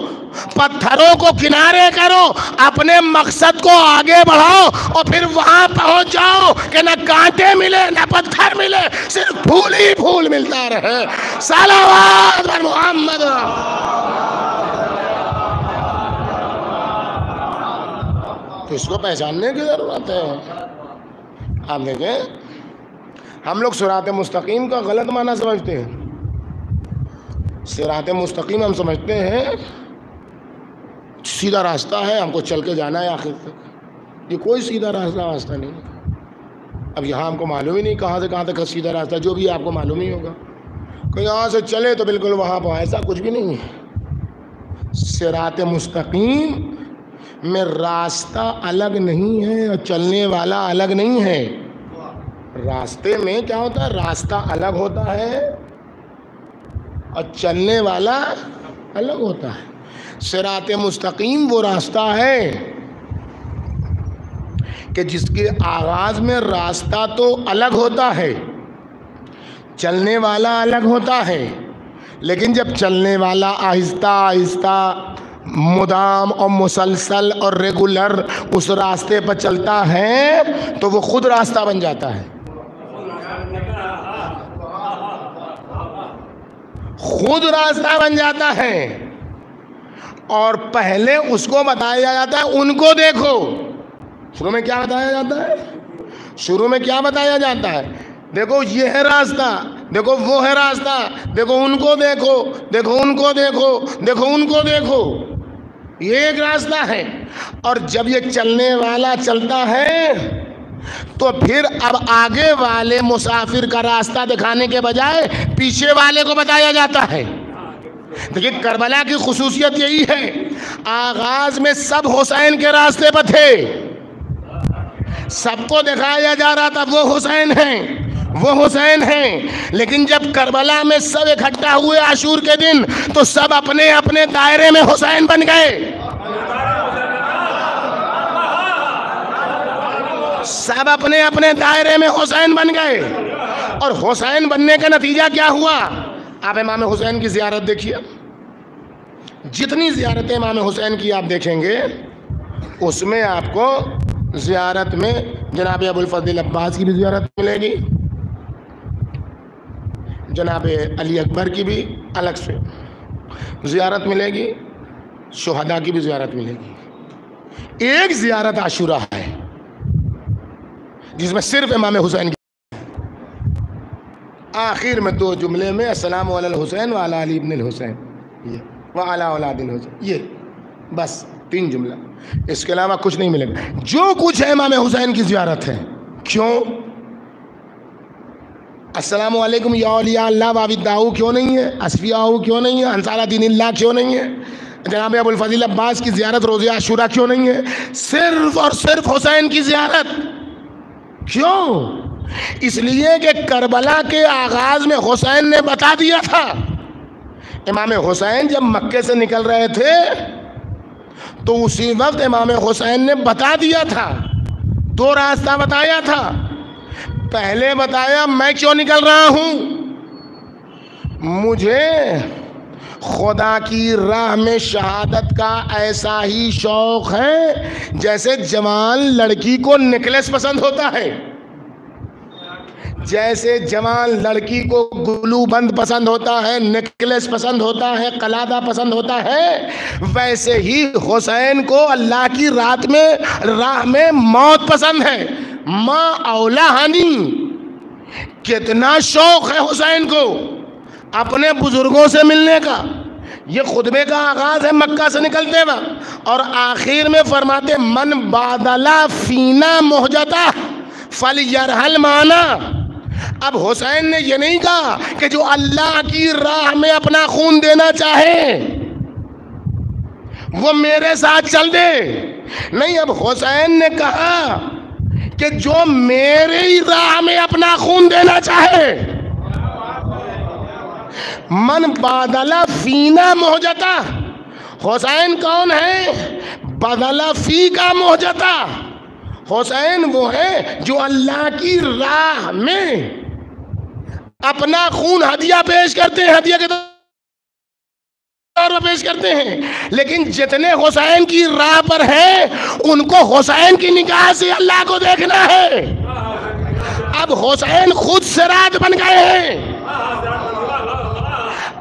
پتھروں کو کنارے کرو، اپنے مقصد کو آگے بڑھاؤ اور پھر وہاں پہنچ جاؤ کہ نہ کانٹے ملے نہ پتھر ملے، صرف پھول ہی پھول ملتا رہے. صلوات بر محمد. تو اس کو پہچاننے کی ضرورت ہے. آپ دیکھیں ہم لوگ صراط مستقیم کا غلط معنی سمجھتے ہیں. صراط مستقیم ہم سمجھتے ہیں سیدھا راستہ ہے, ہم کو چل کے جانا ہے آخر تک. یہ کوئی سیدھا راستہ نہیں. اب یہاں ہم کو معلوم ہی نہیں کہاں سے کہاں تک سیدھا راستہ, جو بھی آپ کو معلوم ہی ہوگا کہ یہاں سے چلے تو بالکل وہاں پہ, ایسا کچھ بھی نہیں ہے. صراط مستقیم میں راستہ الگ نہیں ہے اور چلنے والا الگ نہیں ہے. راستے میں کیا ہوتا ہے, راستہ الگ ہوتا ہے اور چلنے والا الگ ہوتا ہے. صراط مستقیم وہ راستہ ہے کہ جس کے آغاز میں راستہ تو الگ ہوتا ہے, چلنے والا الگ ہوتا ہے, لیکن جب چلنے والا آہستہ آہستہ مدام اور مسلسل اور ریگولر اس راستے پر چلتا ہے تو وہ خود راستہ بن جاتا ہے. خود راستہ بن جاتا ہے. اور پہلے اس کو بتایا جاتا ہے ان کو دیکھو. شروع میں کیا بتایا جاتا ہے؟ شروع میں کیا بتایا جاتا ہے؟ دیکھو یہ ہے راستہ, دیکھو وہ ہے راستہ, دیکھو ان کو دیکھو, دیکھو ان کو دیکھو, دیکھو ان کو دیکھو. یہ ایک راستہ ہے. اور جب یہ چلنے والا چلتا ہے تو پھر اب آگے والے مسافر کا راستہ دکھانے کے بجائے پیچھے والے کو بتایا جاتا ہے. دیکھیے کربلا کی خصوصیت یہی ہے, آغاز میں سب حسین کے راستے پر تھے, سب کو دکھایا جا رہا تھا وہ حسین ہیں, وہ حسین ہیں. لیکن جب کربلا میں سب اکٹھا ہوئے عاشور کے دن تو سب اپنے اپنے دائرے میں حسین بن گئے. سب اپنے اپنے دائرے میں حسین بن گئے. اور حسین بننے کا نتیجہ کیا ہوا؟ آپ امام حسین کی زیارت دیکھیے. جتنی زیارتیں امام حسین کی آپ دیکھیں گے اس میں آپ کو زیارت میں جناب ابو الفضل عباس کی بھی زیارت ملے گی, جناب علی اکبر کی بھی الگ سے زیارت ملے گی, شہداء کی بھی زیارت ملے گی. ایک زیارت عاشورہ ہے جس میں صرف امام حسین کی, آخر میں 2 جملے میں السلام علی الحسین وعلی علی ابن الحسین وعلی اولاد الحسین, یہ بس 3 جملہ, اس کے علاوہ کچھ نہیں ملے گا. جو کچھ ہے امام حسین کی زیارت ہے. کیوں؟ السلام علیکم یا اولیاء اللہ وابداؤ کیوں نہیں ہے, اصفیاء کیوں نہیں ہے, انصار دین اللہ کیوں نہیں ہے, جناب ابو الفضل عباس کی زیارت روزہ عاشورہ کیوں نہیں ہے؟ صرف اور صرف حسین کی زیارت. کیوں؟ اس لیے کہ کربلا کے آغاز میں حسین نے بتا دیا تھا. امام حسین جب مکے سے نکل رہے تھے تو اسی وقت امام حسین نے بتا دیا تھا, 2 راستہ بتایا تھا. پہلے بتایا میں کیوں نکل رہا ہوں, مجھے خدا کی راہ میں شہادت کا ایسا ہی شوق ہے جیسے جوان لڑکی کو نیکلیس پسند ہوتا ہے, جیسے جوان لڑکی کو گلو بند پسند ہوتا ہے, نیکلیس پسند ہوتا ہے, قلادہ پسند ہوتا ہے, ویسے ہی حسین کو اللہ کی راہ میں موت پسند ہے. ماں اولا ہانی, کتنا شوق ہے حسین کو اپنے بزرگوں سے ملنے کا. یہ خطبے کا آغاز ہے مکہ سے نکلتے وقت, اور آخر میں فرماتے من بادلا فینا مہجتا فلیرحل معنا. اب حسین نے یہ نہیں کہا کہ جو اللہ کی راہ میں اپنا خون دینا چاہے وہ میرے ساتھ چل دے, نہیں. اب حسین نے کہا کہ جو میری راہ میں اپنا خون دینا چاہے, من بادلا فینا مہجتا. حسین کون ہے؟ بدلا فی کا مہجتا. حسین وہ ہے جو اللہ کی راہ میں اپنا خون ہدیہ پیش کرتے ہیں, ہدیہ کے طور پر پیش کرتے ہیں. لیکن جتنے حسین کی راہ پر ہیں ان کو حسین کی نگاہ سے اللہ کو دیکھنا ہے. اب حسین خود صراط بن گئے ہیں.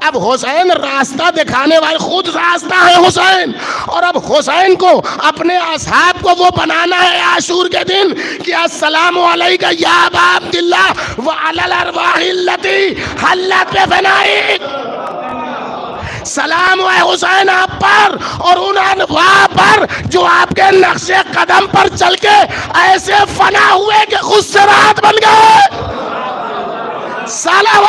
اب حسین راستہ دکھانے والے، خود راستہ ہے حسین، اور اب حسین کو اپنے اصحاب کو وہ بنانا ہے عاشور کے دن کہ السلام علیکہ یا ابا عبداللہ وعلی الارواح التی حلت بفنائک، سلام ہے حسین آپ پر اور ان انواع پر جو آپ کے نقش قدم پر چل کے ایسے فنا ہوئے کہ خود سے رات بن گئے. سلام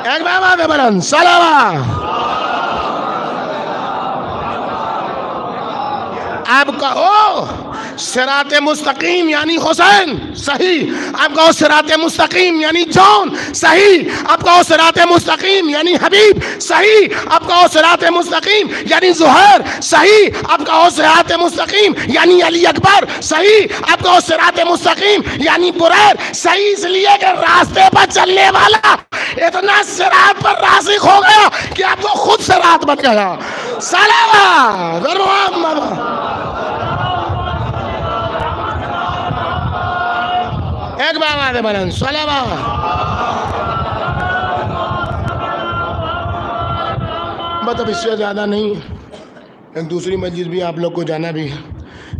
ایک بابا دے بلند سلام. اب کہو صراط مستقیم یعنی حسین صحیح، اب کہو صراط مستقیم یعنی جون صحیح، اب کہو صراط مستقیم یعنی حبیب صحیح، اب کہو صراط مستقیم یعنی زہیر صحیح، اب کہو صراط مستقیم یعنی علی اکبر صحیح، اب کہو صراط مستقیم یعنی بریر صحیح، اس لیے کہ راستے پر چلنے والا اتنا صراط پر راسخ ہو گیا کہ اب وہ خود صراط بن گیا. سلام ایک بابا دے بلند سلام. مطلب اس سے زیادہ نہیں، ایک دوسری مجلس بھی آپ لوگ کو جانا بھی ہے.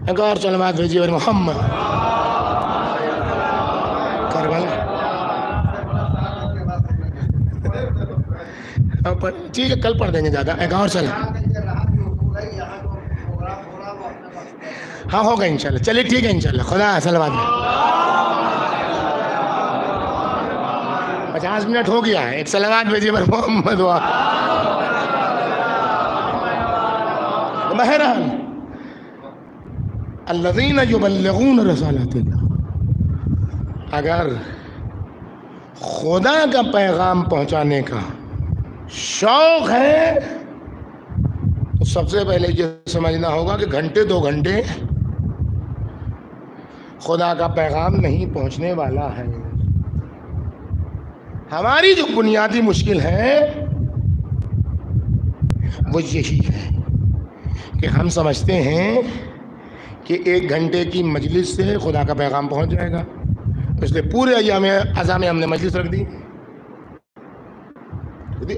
ایک اور سلامات بھیجیے اور محمد کربلا. ٹھیک ہے کل پڑھ دیں گے زیادہ. ایک اور سلام. ہاں ہوگا انشاءاللہ. چلیے ٹھیک ہے انشاءاللہ. خدا سلامات میں 50 منٹ ہو گیا ہے. ایک سلامات بھیجیے پر محمد بہرحال الذین یبلغون رسالات اللہ، اگر خدا کا پیغام پہنچانے کا شوق ہے تو سب سے پہلے یہ سمجھنا ہوگا کہ گھنٹے 2 گھنٹے خدا کا پیغام نہیں پہنچنے والا ہے. ہماری جو بنیادی مشکل ہے وہ یہی ہے کہ ہم سمجھتے ہیں کہ 1 گھنٹے کی مجلس سے خدا کا پیغام پہنچ جائے گا، اس لیے پورے ایام اعضاء میں ہم نے مجلس رکھ دی.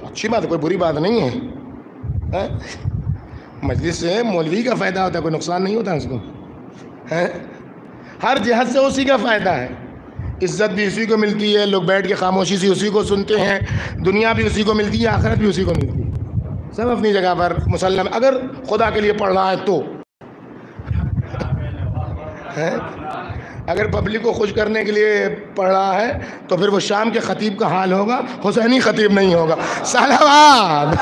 اچھی بات ہے، کوئی بری بات نہیں ہے. مجلس سے مولوی کا فائدہ ہوتا ہے، کوئی نقصان نہیں ہوتا اس کو. ہر جہت سے اسی کا فائدہ ہے. عزت بھی اسی کو ملتی ہے، لوگ بیٹھ کے خاموشی سے اسی کو سنتے ہیں، دنیا بھی اسی کو ملتی ہے، آخرت بھی اسی کو ملتی ہے. سب اپنی جگہ پر مسلم. اگر خدا کے لیے پڑھ رہا ہے تو اگر پبلک کو خوش کرنے کے لیے پڑھ رہا ہے تو پھر وہ شام کے خطیب کا حال ہوگا، حسینی خطیب نہیں ہوگا. سلام.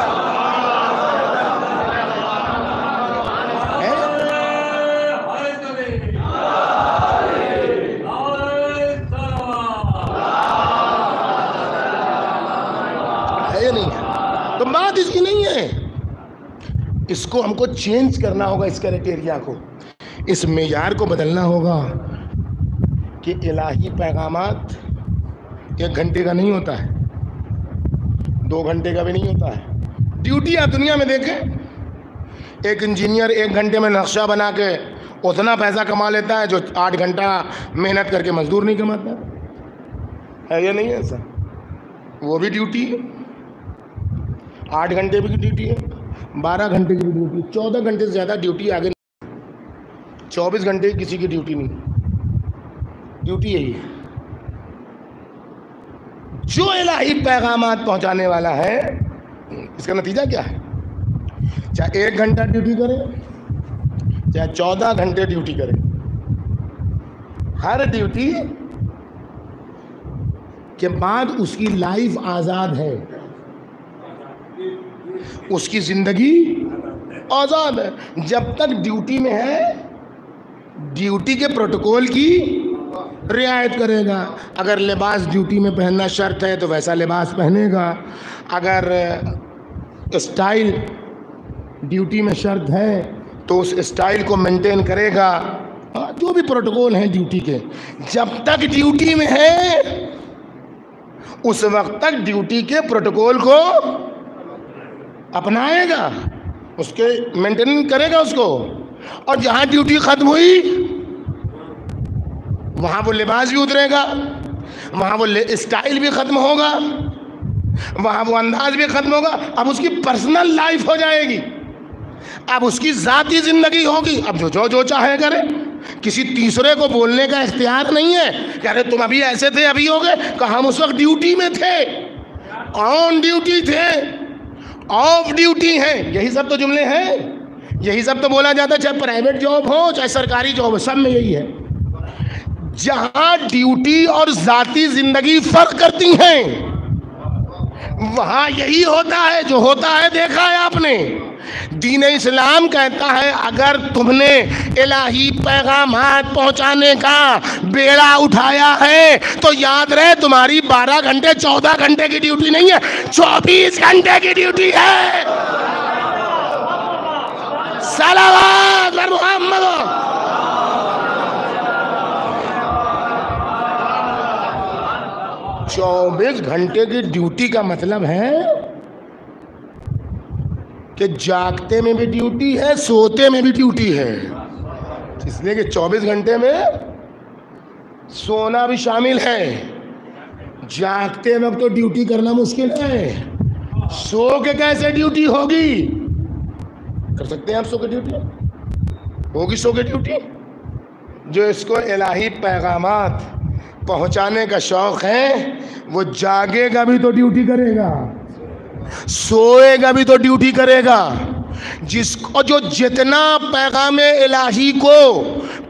تو بات اس کی نہیں ہے، اس کو ہم کو چینج کرنا ہوگا، اس کرائٹیریا کو، اس معیار کو بدلنا ہوگا کہ الہی پیغامات 1 گھنٹے کا نہیں ہوتا ہے، 2 گھنٹے کا بھی نہیں ہوتا ہے. ڈیوٹی آپ دنیا میں دیکھیں، ایک انجینئر 1 گھنٹے میں نقشہ بنا کے اتنا پیسہ کما لیتا ہے جو 8 گھنٹہ محنت کر کے مزدور نہیں کماتا ہے. یہ نہیں ہے ایسا؟ وہ بھی ڈیوٹی ہے. 8 گھنٹے کی ڈیوٹی ہے، 12 گھنٹے کی ڈیوٹی، 14 گھنٹے سے زیادہ ڈیوٹی آگے نہیں. 24 گھنٹے کسی کی ڈیوٹی نہیں. ڈیوٹی یہی ہے. جو الہی پیغامات پہنچانے والا ہے اس کا نتیجہ کیا ہے؟ چاہے 1 گھنٹہ ڈیوٹی کرے، چاہے 14 گھنٹے ڈیوٹی کرے، ہر ڈیوٹی کے بعد اس کی لائف آزاد ہے، اس کی زندگی آزاد ہے. جب تک ڈیوٹی میں ہے ڈیوٹی کے پروٹوکول کی رعایت کرے گا. اگر لباس ڈیوٹی میں پہننا شرط ہے تو ویسا لباس پہنے گا. اگر اسٹائل ڈیوٹی میں شرط ہے تو اس اسٹائل کو مینٹین کرے گا. جو بھی پروٹوکول ہیں ڈیوٹی کے، جب تک ڈیوٹی میں ہے اس وقت تک ڈیوٹی کے پروٹوکول کو اپنائے گا، اس کے مینٹین کرے گا اس کو. اور جہاں ڈیوٹی ختم ہوئی وہاں وہ لباس بھی اترے گا، وہاں وہ اسٹائل بھی ختم ہوگا، وہاں وہ انداز بھی ختم ہوگا. اب اس کی پرسنل لائف ہو جائے گی، اب اس کی ذاتی زندگی ہوگی. اب جو چاہے کرے. کسی تیسرے کو بولنے کا اختیار نہیں ہے کہ ارے تم ابھی ایسے تھے ابھی ہو گئے. کہ ہم اس وقت ڈیوٹی میں تھے، آن ڈیوٹی تھے، آف ڈیوٹی ہیں. یہی سب تو جملے ہیں، یہی سب تو بولا جاتا ہے، چاہے پرائیویٹ جاب ہو چاہے سرکاری جاب ہو، سب میں یہی ہے. جہاں ڈیوٹی اور ذاتی زندگی فرق کرتی ہیں وہاں یہی ہوتا ہے جو ہوتا ہے. دیکھا ہے آپ نے، دین اسلام کہتا ہے اگر تم نے الہی پیغامات پہنچانے کا بیڑا اٹھایا ہے تو یاد رہے تمہاری 12 گھنٹے 14 گھنٹے کی ڈیوٹی نہیں ہے، 24 گھنٹے کی ڈیوٹی ہے. صلوات بر محمد. 24 گھنٹے کی ڈیوٹی کا مطلب ہے کہ جاگتے میں بھی ڈیوٹی ہے، سوتے میں بھی ڈیوٹی ہے. اس لیے کہ 24 گھنٹے میں سونا بھی شامل ہے. جاگتے وقت تو ڈیوٹی کرنا مشکل ہے، سو کے کیسے ڈیوٹی ہوگی؟ کر سکتے ہیں آپ سو کے ڈیوٹی؟ ہوگی سو کے ڈیوٹی؟ جو اس کو الہی پیغامات پہنچانے کا شوق ہے وہ جاگے گا بھی تو ڈیوٹی کرے گا، سوئے گا بھی تو ڈیوٹی کرے گا. جس کو جو جتنا پیغام الہی کو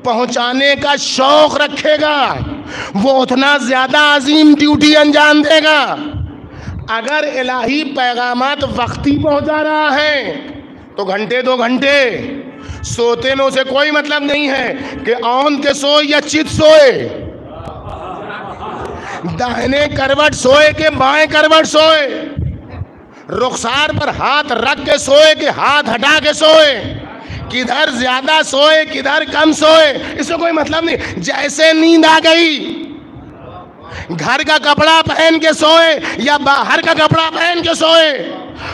پہنچانے کا شوق رکھے گا وہ اتنا زیادہ عظیم ڈیوٹی انجام دے گا. اگر الہی پیغامات وقتی پہنچا رہا ہے تو گھنٹے 2 گھنٹے سوتے میں اسے کوئی مطلب نہیں ہے کہ آن کے سوئے یا چت سوئے، داہنے کروٹ سوئے کہ بائیں کروٹ سوئے، رخسار پر ہاتھ رکھ کے سوئے کہ ہاتھ ہٹا کے سوئے، کدھر زیادہ سوئے کدھر کم سوئے، اس میں کوئی مطلب نہیں. جیسے نیند آ گئی، گھر کا کپڑا پہن کے سوئے یا باہر کا کپڑا پہن کے سوئے،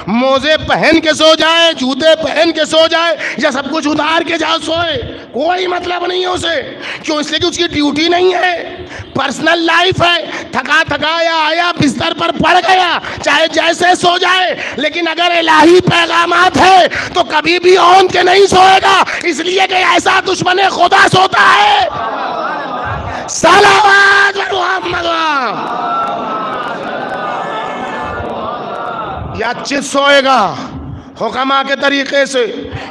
موزے پہن کے سو جائے، جوتے پہن کے سو جائے یا سب کچھ اتار کے جا سوئے، کوئی مطلب نہیں ہے اسے. کیوں؟ اس لیے کہ اس کی ڈیوٹی نہیں ہے، پرسنل لائف ہے. تھکا تھکایا آیا بستر پر پڑ گیا، چاہے جیسے سو جائے. لیکن اگر الہی پیغامات ہے تو کبھی بھی اون کے نہیں سوئے گا، اس لیے کہ ایسا دشمن خدا سوتا ہے. صلوات محمد. یا چت سوئے گا حکماء کے طریقے سے،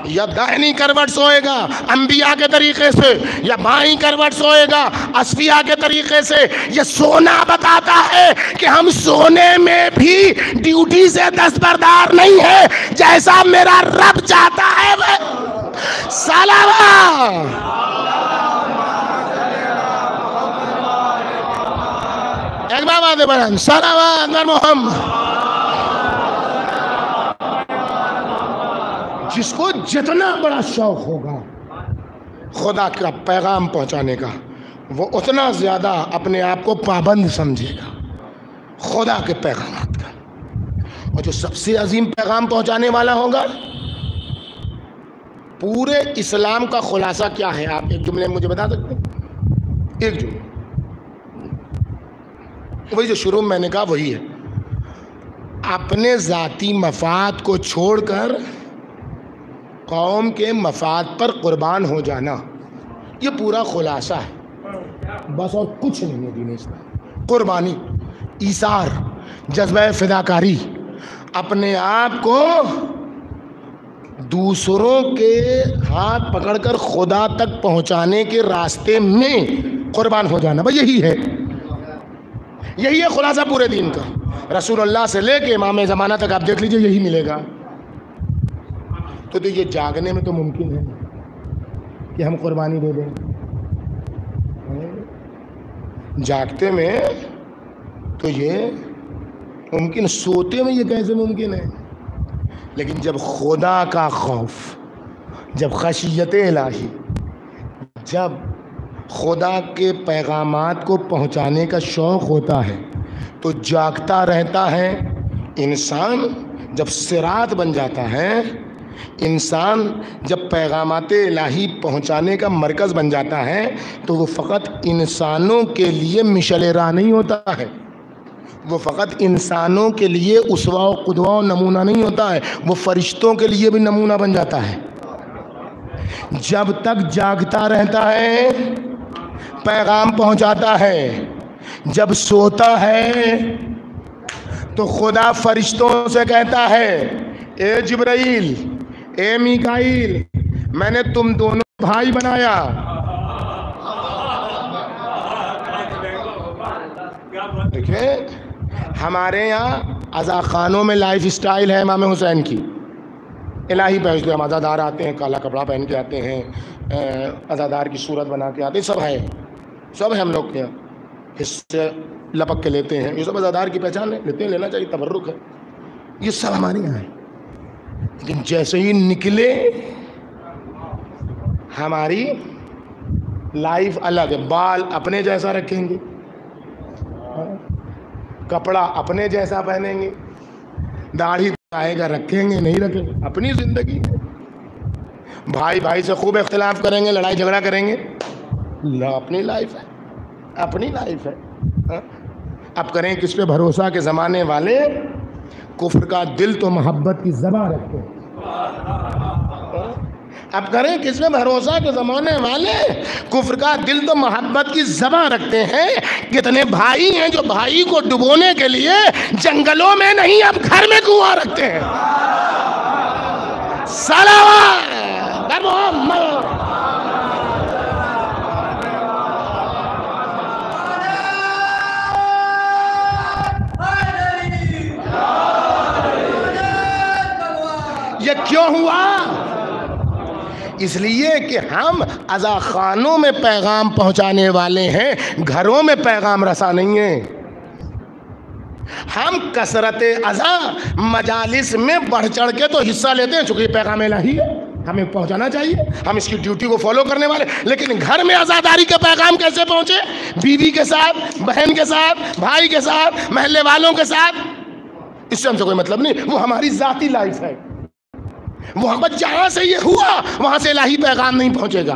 یا داہنی کروٹ سوئے گا انبیاء کے طریقے سے، یا بائیں کروٹ سوئے گا اصفیاء کے طریقے سے. یہ سونا بتاتا ہے کہ ہم سونے میں بھی ڈیوٹی سے دستبردار نہیں ہے، جیسا میرا رب چاہتا ہے. صلوات. ایک بار بات بیان. صلوات بر محمد. جس کو جتنا بڑا شوق ہوگا خدا کا پیغام پہنچانے کا، وہ اتنا زیادہ اپنے آپ کو پابند سمجھے گا خدا کے پیغامات کا. اور جو سب سے عظیم پیغام پہنچانے والا ہوگا، پورے اسلام کا خلاصہ کیا ہے؟ آپ ایک جملے میں مجھے بتا سکتے ہیں؟ ایک جملہ، وہی جو شروع میں میں نے کہا وہی ہے. اپنے ذاتی مفاد کو چھوڑ کر قوم کے مفاد پر قربان ہو جانا، یہ پورا خلاصہ ہے، بس اور کچھ نہیں ہے دین اسلام. قربانی، ایثار، جذبہ فداکاری، اپنے آپ کو دوسروں کے ہاتھ پکڑ کر خدا تک پہنچانے کے راستے میں قربان ہو جانا، بس یہی ہے. یہی ہے خلاصہ پورے دین کا. رسول اللہ سے لے کے امام زمانہ تک آپ دیکھ لیجئے یہی ملے گا. تو یہ جاگنے میں تو ممکن ہے کہ ہم قربانی دے دیں، جاگتے میں تو یہ ممکن، سوتے میں یہ کیسے ممکن ہے؟ لیکن جب خدا کا خوف، جب خشیت الہی، جب خدا کے پیغامات کو پہنچانے کا شوق ہوتا ہے تو جاگتا رہتا ہے. انسان جب صراط بن جاتا ہے انسان جب پیغامات الہی پہنچانے کا مرکز بن جاتا ہے تو وہ فقط انسانوں کے لیے مشعل راہ نہیں ہوتا ہے، وہ فقط انسانوں کے لیے اسوہ و قدوہ و نمونہ نہیں ہوتا ہے، وہ فرشتوں کے لیے بھی نمونہ بن جاتا ہے۔ جب تک جاگتا رہتا ہے پیغام پہنچاتا ہے، جب سوتا ہے تو خدا فرشتوں سے کہتا ہے اے جبرائیل، اے میکائیل، میں نے تم دونوں بھائی بنایا۔ دیکھیں ہمارے یہاں عزاخانوں میں لائف اسٹائل ہے امام حسین کی، الہی بھیجتے ہم عزادار آتے ہیں، کالا کپڑا پہن کے آتے ہیں، عزادار کی صورت بنا کے آتے ہیں، سب ہے، سب ہے ہم لوگ کے یہاں، حصے لپک کے لیتے ہیں، یہ سب عزادار کی پہچان ہے، لیتے ہیں، لینا چاہیے، تبرک ہے، یہ سب ہمارے یہاں ہے۔ لیکن جیسے ہی نکلے ہماری لائف الگ ہے، بال اپنے جیسا رکھیں گے، کپڑا اپنے جیسا پہنیں گے، داڑھی آئے گا رکھیں گے نہیں رکھیں گے، اپنی زندگی ہے۔ بھائی بھائی سے خوب اختلاف کریں گے، لڑائی جھگڑا کریں گے، اپنی لائف ہے، اپنی لائف ہے۔ اب کریں کس پہ بھروسہ کے زمانے والے کفر کا دل تو محبت کی زباں رکھتے ہیں، اب کریں کس میں بھروسہ کے زمانے والے کفر کا دل تو محبت کی زباں رکھتے ہیں۔ کتنے بھائی ہیں جو بھائی کو ڈبونے کے لیے جنگلوں میں نہیں اب گھر میں کنواں رکھتے ہیں۔ صلوات محمد۔ یہ کیوں ہوا؟ اس لیے کہ ہم عزاخانوں میں پیغام پہنچانے والے ہیں، گھروں میں پیغام رساں نہیں ہیں۔ ہم کثرت عزا مجالس میں بڑھ چڑھ کے تو حصہ لیتے ہیں، چونکہ یہ پیغام الہی ہے، ہمیں پہنچانا چاہیے، ہم اس کی ڈیوٹی کو فالو کرنے والے، لیکن گھر میں عزاداری کا پیغام کیسے پہنچے؟ بیوی کے ساتھ، بہن کے ساتھ، بھائی کے ساتھ، محلے والوں کے ساتھ، اس سے ہم سے کوئی مطلب نہیں، وہ ہماری ذاتی لائف ہے۔ وہاں جہاں سے یہ ہوا وہاں سے الہی پیغام نہیں پہنچے گا،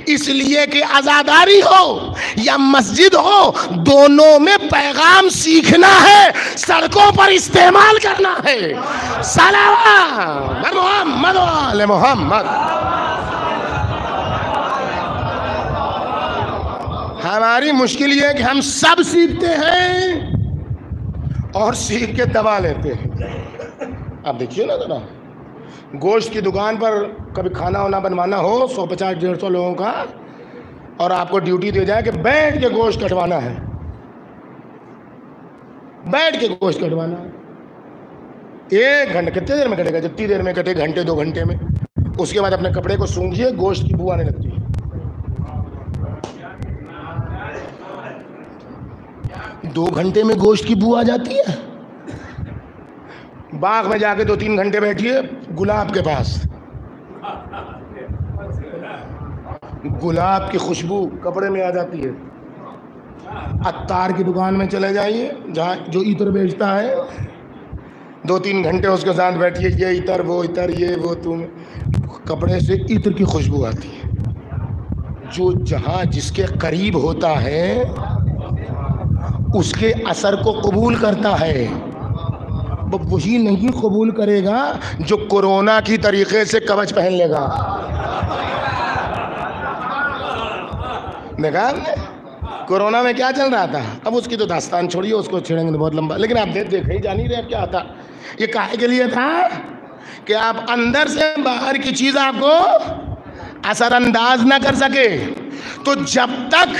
اس لیے کہ عزاداری ہو یا مسجد ہو، دونوں میں پیغام سیکھنا ہے، سڑکوں پر استعمال کرنا ہے۔ صلوات محمد و آل محمد۔ ہماری مشکل یہ ہے کہ ہم سب سیکھتے ہیں اور سیکھ کے دبا لیتے ہیں۔ اب دیکھیے نا ذرا، گوشت کی دکان پر کبھی کھانا وانا بنوانا ہو 150-150 لوگوں کا، اور آپ کو ڈیوٹی دے جائے کہ بیٹھ کے گوشت کٹوانا ہے، بیٹھ کے گوشت کٹوانا ہے، 1 گھنٹہ کتنے دیر میں کٹے گا؟ جتنی دیر میں کٹے، گھنٹے 2 گھنٹے میں، اس کے بعد اپنے کپڑے کو سونگھیے، گوشت کی بو آنے لگتی ہے۔ دو گھنٹے میں گوشت کی بو آ جاتی ہے۔ باغ میں جا کے 2-3 گھنٹے بیٹھیے گلاب کے پاس، گلاب کی خوشبو کپڑے میں آ جاتی ہے۔ عطار کی دکان میں چلے جائیے جہاں جو عطر بیچتا ہے، 2-3 گھنٹے اس کے ساتھ بیٹھیے، یہ عطر وہ عطر، یہ وہ، تم کپڑے سے عطر کی خوشبو آتی ہے۔ جو جہاں جس کے قریب ہوتا ہے اس کے اثر کو قبول کرتا ہے، وہی نہیں قبول کرے گا جو کورونا کی طریقے سے کوچ پہن لے گا۔ دیکھا کورونا میں کیا چل رہا تھا؟ اب اس کی تو داستان چھوڑیے، اس کو چھیڑیں گے بہت لمبا، لیکن آپ دیکھ ہی جان ہی رہے کیا تھا۔ یہ کاہے کے لیے تھا کہ آپ اندر سے باہر کی چیز آپ کو اثر انداز نہ کر سکے۔ تو جب تک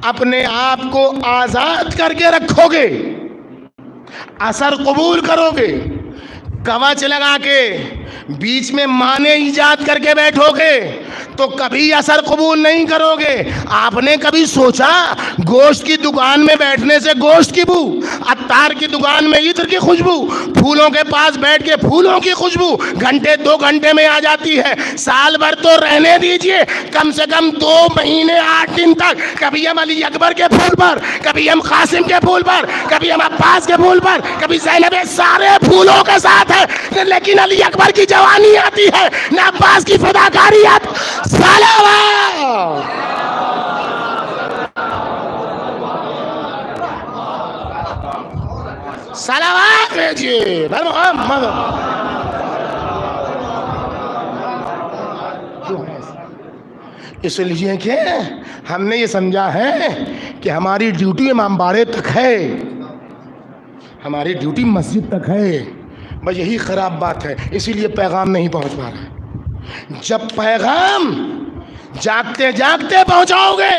اپنے آپ کو آزاد کر کے رکھو گے، اثر قبول کرو گے، کوچ لگا کے بیچ میں معنی ایجاد کر کے بیٹھو گے تو کبھی اثر قبول نہیں کرو گے۔ آپ نے کبھی سوچا گوشت کی دکان میں بیٹھنے سے گوشت کی بو، عطار کی دکان میں عطر کی خوشبو، پھولوں کے پاس بیٹھ کے پھولوں کی خوشبو گھنٹے 2 گھنٹے میں آ جاتی ہے؟ سال بھر تو رہنے دیجئے، کم سے کم 2 مہینے 8 دن تک کبھی ہم علی اکبر کے پھول پر، کبھی ہم قاسم کے پھول پر، کبھی ہم عباس کے پھول پر، کبھی زینب، سارے پھولوں کے ساتھ ہے، لیکن علی اکبر کی جوانی آتی ہے نہ عباس کی فداکاری آتی. صلوات صلوات بھیجیے بر محمد. اس لیے کہ ہم نے یہ سمجھا ہے کہ ہماری ڈیوٹی امام باڑے تک ہے، ہماری ڈیوٹی مسجد تک ہے. بس یہی خراب بات ہے، اسی لیے پیغام نہیں پہنچ پا رہا. جب پیغام جاگتے جاگتے پہنچاؤ گے،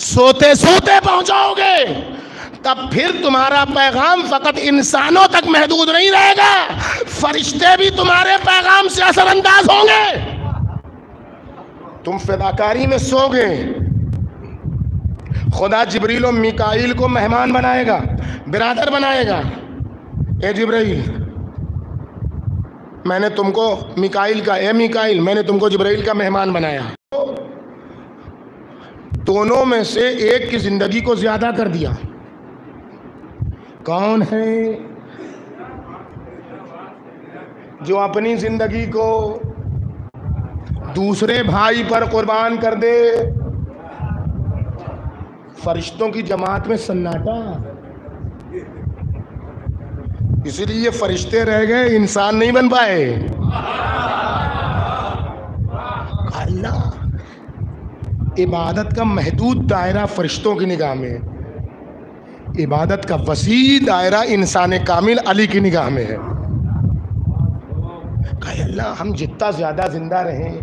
سوتے سوتے پہنچاؤ گے، تب پھر تمہارا پیغام فقط انسانوں تک محدود نہیں رہے گا، فرشتے بھی تمہارے پیغام سے اثر انداز ہوں گے. تم فداکاری میں سو گے، خدا جبریل و میکائیل کو مہمان بنائے گا، برادر بنائے گا. اے جبرائیل میں نے تم کو میکائیل کا، اے میکائیل میں نے تم کو جبرائیل کا مہمان بنایا. دونوں میں سے ایک کی زندگی کو زیادہ کر دیا. کون ہے جو اپنی زندگی کو دوسرے بھائی پر قربان کر دے؟ فرشتوں کی جماعت میں سناٹا، اسی لیے فرشتے رہ گئے، انسان نہیں بن پائے. اللہ عبادت کا محدود دائرہ فرشتوں کی نگاہ میں، عبادت کا وسیع دائرہ انسان کامل علی کی نگاہ میں ہے. کہ اللہ ہم جتنا زیادہ زندہ رہیں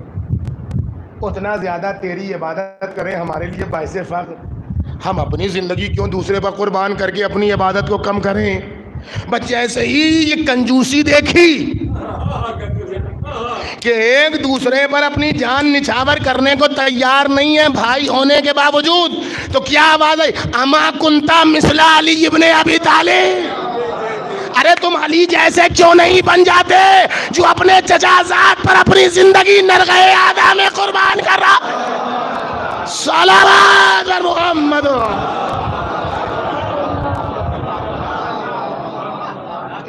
اتنا زیادہ تیری عبادت کریں، ہمارے لیے باعث فخر. ہم اپنی زندگی کیوں دوسرے پر قربان کر کے اپنی عبادت کو کم کریں؟ بس جیسے ہی یہ کنجوسی دیکھی کہ ایک دوسرے پر اپنی جان نچھاور کرنے کو تیار نہیں ہے بھائی ہونے کے باوجود، تو کیا آواز ہے؟ اما کنتا مثل علی ابن ابی طالب. ارے تم علی جیسے کیوں نہیں بن جاتے جو اپنے چچا زاد پر اپنی زندگی نرغہ آدھا میں قربان کر رہا. صلوات بر محمد.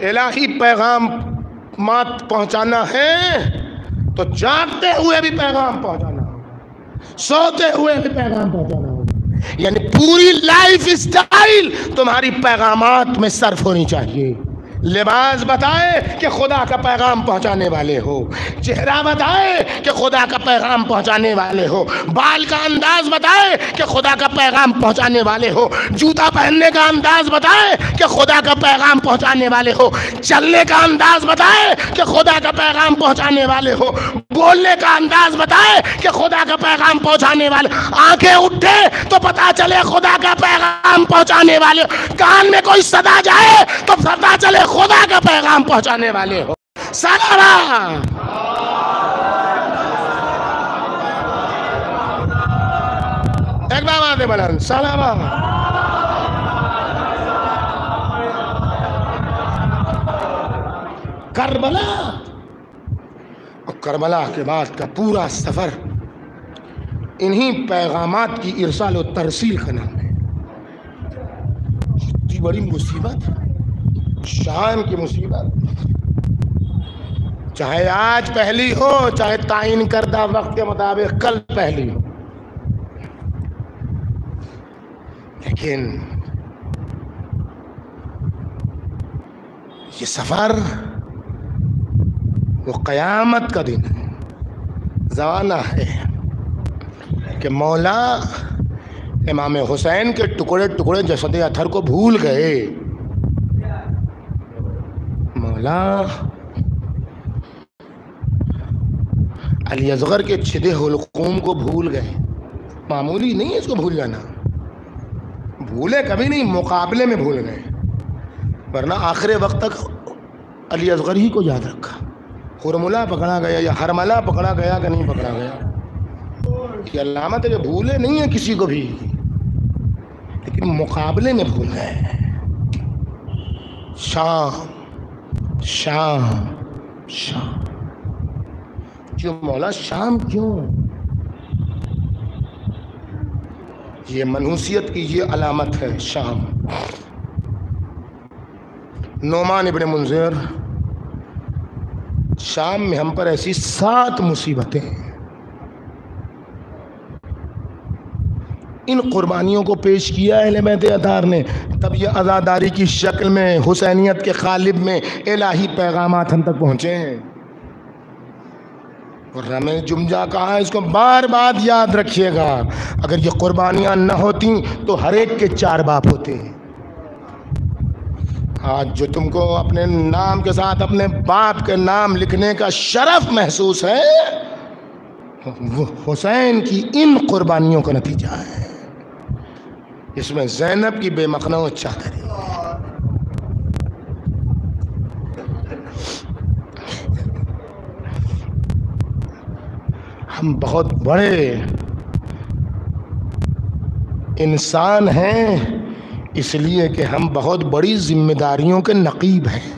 الہی پیغامات پہنچانا ہے تو جاگتے ہوئے بھی پیغام پہنچانا ہو، سوتے ہوئے بھی پیغام پہنچانا ہو. یعنی پوری لائف اسٹائل تمہاری پیغامات میں صرف ہونی چاہیے. لباس بتائے کہ خدا کا پیغام پہنچانے والے ہو، چہرہ بتائے کہ خدا کا پیغام پہنچانے والے ہو، بال کا انداز بتائے کہ خدا کا پیغام پہنچانے والے ہو، جوتا پہننے کا انداز بتائے کہ خدا کا پیغام پہنچانے والے ہو، چلنے کا انداز بتائے کہ خدا کا پیغام پہنچانے والے ہو، بولنے کا انداز بتائے کہ خدا کا پیغام پہنچانے والے. آنکھیں اٹھے تو پتا چلے خدا کا پیغام پہنچانے والے، کان میں کوئی صدا جائے تو پتا چلے خدا کا پیغام پہنچانے والے ہو. صلوات. ایک بار آتے بلند صلوات. کربلا، اور کربلا کے بعد کا پورا سفر انہی پیغامات کی ارسال و ترسیل کا نام ہے. اتنی بڑی مصیبت، شام کی مصیبت، چاہے آج پہلی ہو چاہے تعین کردہ وقت کے مطابق کل پہلی ہو، لیکن یہ سفر وہ قیامت کا دن ہے، زمانہ ہے کہ مولا امام حسین کے ٹکڑے ٹکڑے جسد اطہر کو بھول گئے. مولا علی اصغر کے چھدے حلقوم کو بھول گئے. معمولی نہیں ہے اس کو بھول جانا، بھولے کبھی نہیں، مقابلے میں بھول گئے، ورنہ آخر وقت تک علی اصغر ہی کو یاد رکھا. خرملہ پکڑا گیا یا حرملہ پکڑا گیا کہ نہیں پکڑا گیا، یہ علامت ہے کہ بھولے نہیں ہیں کسی کو بھی، لیکن مقابلے میں بھول گئے. شام شام شام، کیوں مولا شام کیوں؟ یہ منحوسیت کی یہ علامت ہے شام. نعمان ابن منذر شام میں ہم پر ایسی 7 مصیبتیں ہیں. ان قربانیوں کو پیش کیا اہل بیت اطہار نے، تب یہ عزاداری کی شکل میں حسینیت کے قالب میں الہی پیغامات ہم تک پہنچے ہیں. اور ہمیں جمجا کہا ہے، اس کو بار بار یاد رکھیے گا. اگر یہ قربانیاں نہ ہوتی تو ہر ایک کے 4 باپ ہوتے ہیں. آج جو تم کو اپنے نام کے ساتھ اپنے باپ کے نام لکھنے کا شرف محسوس ہے، وہ حسین کی ان قربانیوں کا نتیجہ ہے. اس میں زینب کی بے مخنو چادر ہے. ہم بہت بڑے انسان ہیں اس لیے کہ ہم بہت بڑی ذمہ داریوں کے نقیب ہیں.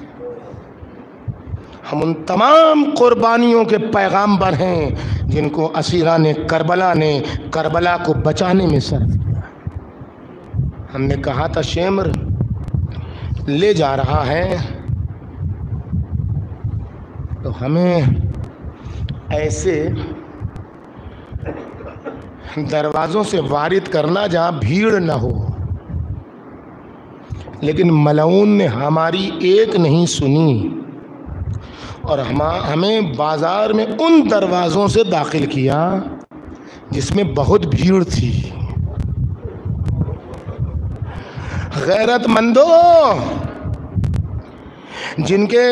ہم ان تمام قربانیوں کے پیغامبر ہیں جن کو اسیران کربلا نے کربلا کو بچانے میں صرف کیا. ہم نے کہا تھا شمر لے جا رہا ہے تو ہمیں ایسے دروازوں سے وارد کرنا جہاں بھیڑ نہ ہو. لیکن ملعون نے ہماری ایک نہیں سنی اور ہمیں بازار میں ان دروازوں سے داخل کیا جس میں بہت بھیڑ تھی. غیرت مندوں، جن کے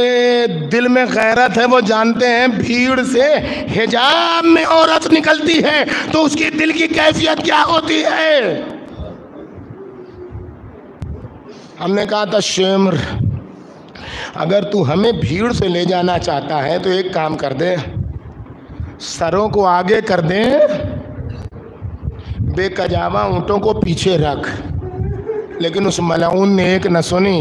دل میں غیرت ہے وہ جانتے ہیں بھیڑ سے حجاب میں عورت نکلتی ہے تو اس کی دل کی کیفیت کیا ہوتی ہے. ہم نے کہا تھا شمر اگر تو ہمیں بھیڑ سے لے جانا چاہتا ہے تو ایک کام کر دے، سروں کو آگے کر دیں، بے کجاوا اونٹوں کو پیچھے رکھ. لیکن اس ملعون نے ایک نہ سنی.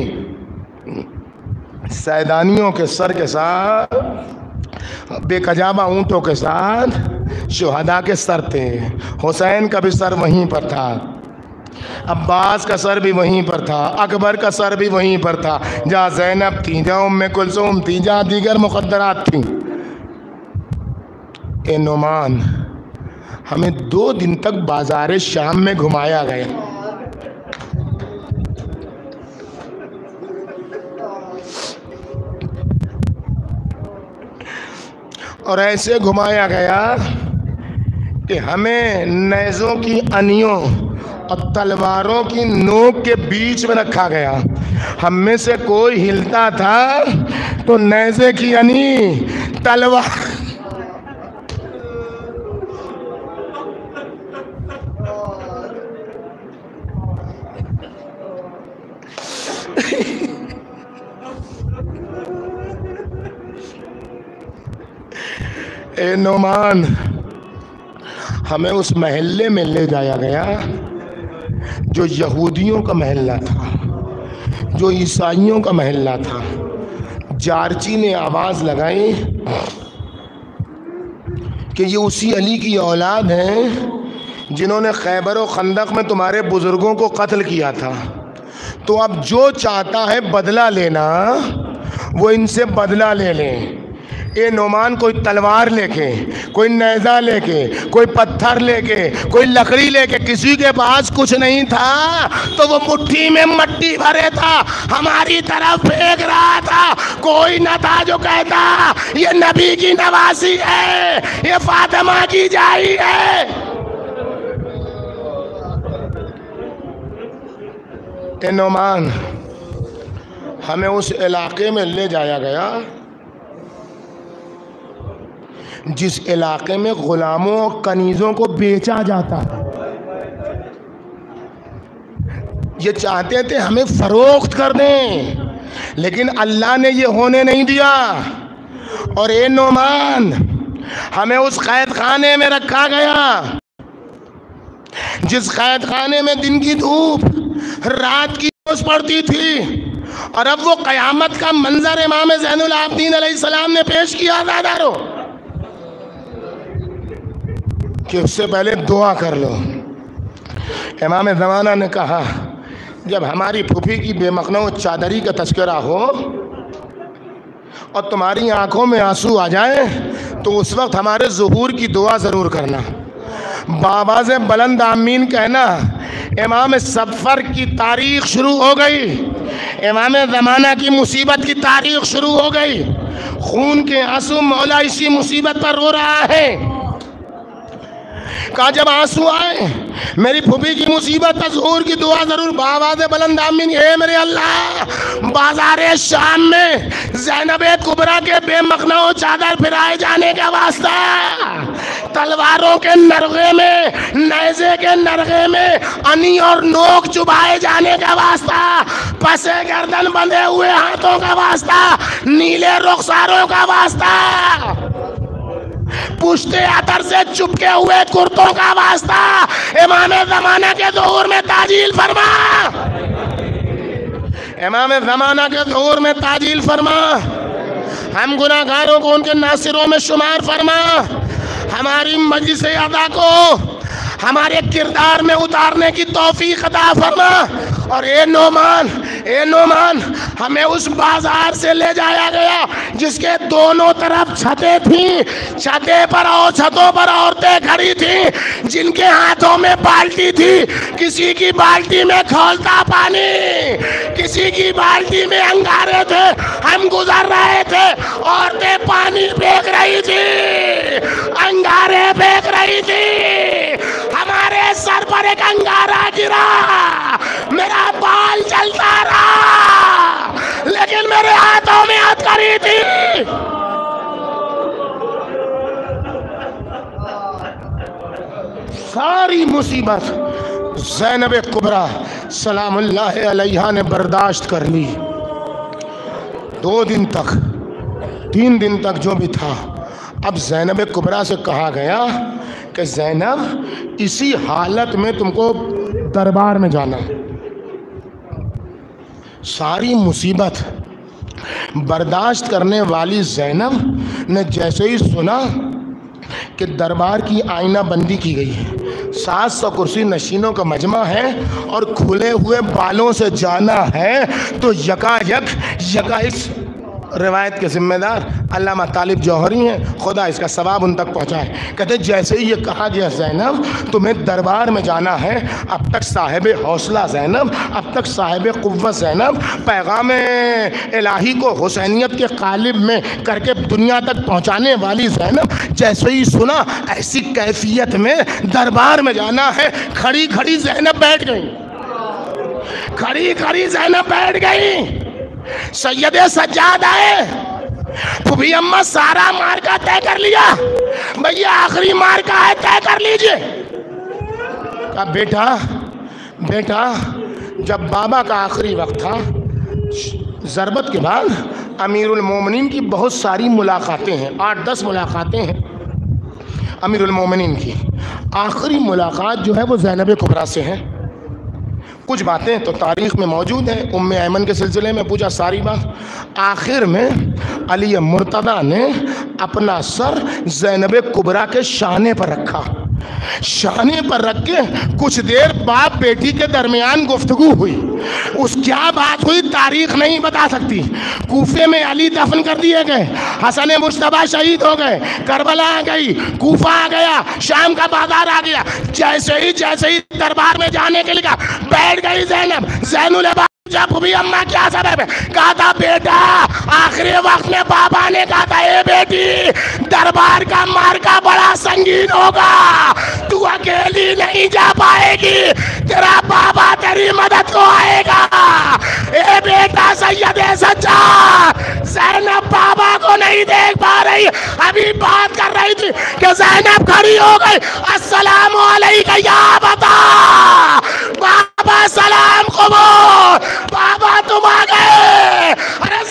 سیدانیوں کے سر کے ساتھ، بے کجاوا اونٹوں کے ساتھ شہداء کے سر تھے. حسین کا بھی سر وہیں پر تھا، عباس کا سر بھی وہیں پر تھا، اکبر کا سر بھی وہیں پر تھا، جہاں زینب تھی، جہاں ام کلثوم تھی، جہاں دیگر مقدرات تھیں. اے نعمان، ہمیں 2 دن تک بازار شام میں گھمایا گیا. اور ایسے گھمایا گیا کہ ہمیں نیزوں کی انیوں اور تلواروں کی نوک کے بیچ میں رکھا گیا. ہم میں سے کوئی ہلتا تھا تو نیزے کی انی تلوار اے نعمان، ہمیں اس محلے میں لے جایا گیا جو یہودیوں کا محلہ تھا، جو عیسائیوں کا محلہ تھا. جارچی نے آواز لگائی کہ یہ اسی علی کی اولاد ہیں جنہوں نے خیبر و خندق میں تمہارے بزرگوں کو قتل کیا تھا. تو اب جو چاہتا ہے بدلہ لینا وہ ان سے بدلہ لے لیں. اے نعمان، کوئی تلوار لے کے، کوئی نیزہ لے کے، کوئی پتھر لے کے، کوئی لکڑی لے کے، کسی کے پاس کچھ نہیں تھا تو وہ مٹھی میں مٹی بھرے تھا ہماری طرف پھینک رہا تھا. کوئی نہ تھا جو کہتا یہ نبی کی نواسی ہے، یہ فاطمہ کی جائی ہے. اے نعمان، ہمیں اس علاقے میں لے جایا گیا جس علاقے میں غلاموں اور کنیزوں کو بیچا جاتا ہے. یہ چاہتے تھے ہمیں فروخت کر دیں، لیکن اللہ نے یہ ہونے نہیں دیا. اور اے نعمان، ہمیں اس قید خانے میں رکھا گیا جس قید خانے میں دن کی دھوپ رات کی روز پڑتی تھی. اور اب وہ قیامت کا منظر امام زین العابدین علیہ السلام نے پیش کیا عزادارو کہ اس سے پہلے دعا کر لو. امام زمانہ نے کہا جب ہماری پھوپھی کی بے مخنو چادری کا تذکرہ ہو اور تمہاری آنکھوں میں آنسو آ جائیں تو اس وقت ہمارے ظہور کی دعا ضرور کرنا، بآواز بلند آمین کہنا۔ امام سفر کی تاریخ شروع ہو گئی، امام زمانہ کی مصیبت کی تاریخ شروع ہو گئی، خون کے آنسو مولا اسی مصیبت پر رو رہا ہے۔ کہا جب آنسو آئے میری پھوپھی کی مصیبت پر ظہور کی دعا ضرور، بآواز بلند آمین۔ اے میرے اللہ، بازار شام میں زینب کبریٰ کے بے مخنہ و چادر پھرائے جانے کا واسطہ، تلواروں کے نرغے میں، نیزے کے نرغے میں انی اور نوک چبھائے جانے کا واسطہ، پسے گردن بندھے ہوئے ہاتھوں کا واسطہ، نیلے رخساروں کا واسطہ، پشتے عطر سے چپکے ہوئے کرتوں کا واسطہ، امام زمانہ کے ظہور میں تاجیل فرما، امام زمانہ کے ظہور میں تاجیل فرما، ہم گناہگاروں کو ان کے ناصروں میں شمار فرما، ہماری مجلس ادا کو ہمارے کردار میں اتارنے کی توفیق عطا فرما۔ اور اے نعمان ہمیں اس بازار سے لے جایا گیا جس کے دونوں طرف چھتیں تھیں، چھتیں پر اور چھتوں پر عورتیں کھڑی تھیں جن کے ہاتھوں میں بالٹی تھی، کسی کی بالٹی میں کھولتا پانی، کسی کی بالٹی میں انگارے تھے، ہم گزر رہے تھے، عورتیں پانی پھینک رہی تھی، انگارے پھینک رہی تھی، ہمارے سر پر ایک انگارہ گرا، میرا بال چلتا رہا لیکن میرے ہاتھوں میں ہتھکڑی تھی۔ ساری مصیبت زینب کبریٰ سلام اللہ علیہا نے برداشت کر لی، 2 دن تک 3 دن تک جو بھی تھا۔ اب زینب کبریٰ سے کہا گیا کہ زینب اسی حالت میں تم کو دربار میں جانا ہے۔ ساری مصیبت برداشت کرنے والی زینب نے جیسے ہی سنا کہ دربار کی آئینہ بندی کی گئی ہے، 700 کرسی نشینوں کا مجمع ہے اور کھلے ہوئے بالوں سے جانا ہے، تو یکا اس روایت کے ذمہ دار علامہ طالب جوہری ہیں، خدا اس کا ثواب ان تک پہنچائے۔ کہتے جیسے ہی یہ کہا گیا زینب تمہیں دربار میں جانا ہے، اب تک صاحب حوصلہ زینب، اب تک صاحب قوت زینب، پیغام الہی کو حسینیت کے قالب میں کر کے دنیا تک پہنچانے والی زینب، جیسے ہی سنا ایسی کیفیت میں دربار میں جانا ہے، کھڑی کھڑی زینب بیٹھ گئی، کھڑی کھڑی زینب بیٹھ گئی۔ سید سجاد آئے، پھوپھی اماں سارا مارکا طے کر لیا، بھئی آخری مارکا ہے، طے کر لیجئے۔ کہا بیٹا جب بابا کا آخری وقت تھا، ضربت کے بعد امیر المومنین کی بہت ساری ملاقاتیں ہیں، 8-10 ملاقاتیں ہیں امیر المومنین کی۔ آخری ملاقات جو ہے وہ زینب کبریٰ سے ہے۔ کچھ باتیں تو تاریخ میں موجود ہیں، ایمن کے سلسلے میں پوچھا ساری بات۔ آخر میں علی مرتضیٰ نے اپنا سر زینب کبریٰ کے شانے پر رکھا، شانے پر رکھ کے کچھ دیر باپ بیٹی کے درمیان گفتگو ہوئی۔ اس کیا بات ہوئی تاریخ نہیں بتا سکتی۔ کوفے میں علی دفن کر دیے گئے، حسن مجتبیٰ شہید ہو گئے، کربلا آ گئی، کوفہ آ گیا، شام کا بازار آ گیا۔ جیسے ہی دربار میں جانے کے لیے بیٹھ گئی زینب، زین العباد پھوپھی اماں کیا سبب ہے؟ کہا تھا بیٹا آخری وقت میں بابا نے کہا تھا اے بیٹی دربار کا مارکا بڑا سنگین ہوگا، تو اکیلی نہیں جا پائے گی، تیرا بابا تیری مدد کو آئے گا۔ اے بیٹا سید سجاد، زینب بابا کو نہیں دیکھ پا رہی، ابھی بات کر رہی تھی کہ زینب کھڑی ہو گئی، السلام علیکہ یا بتا، بابا سلام قبول، بابا تم آ گئے، ارے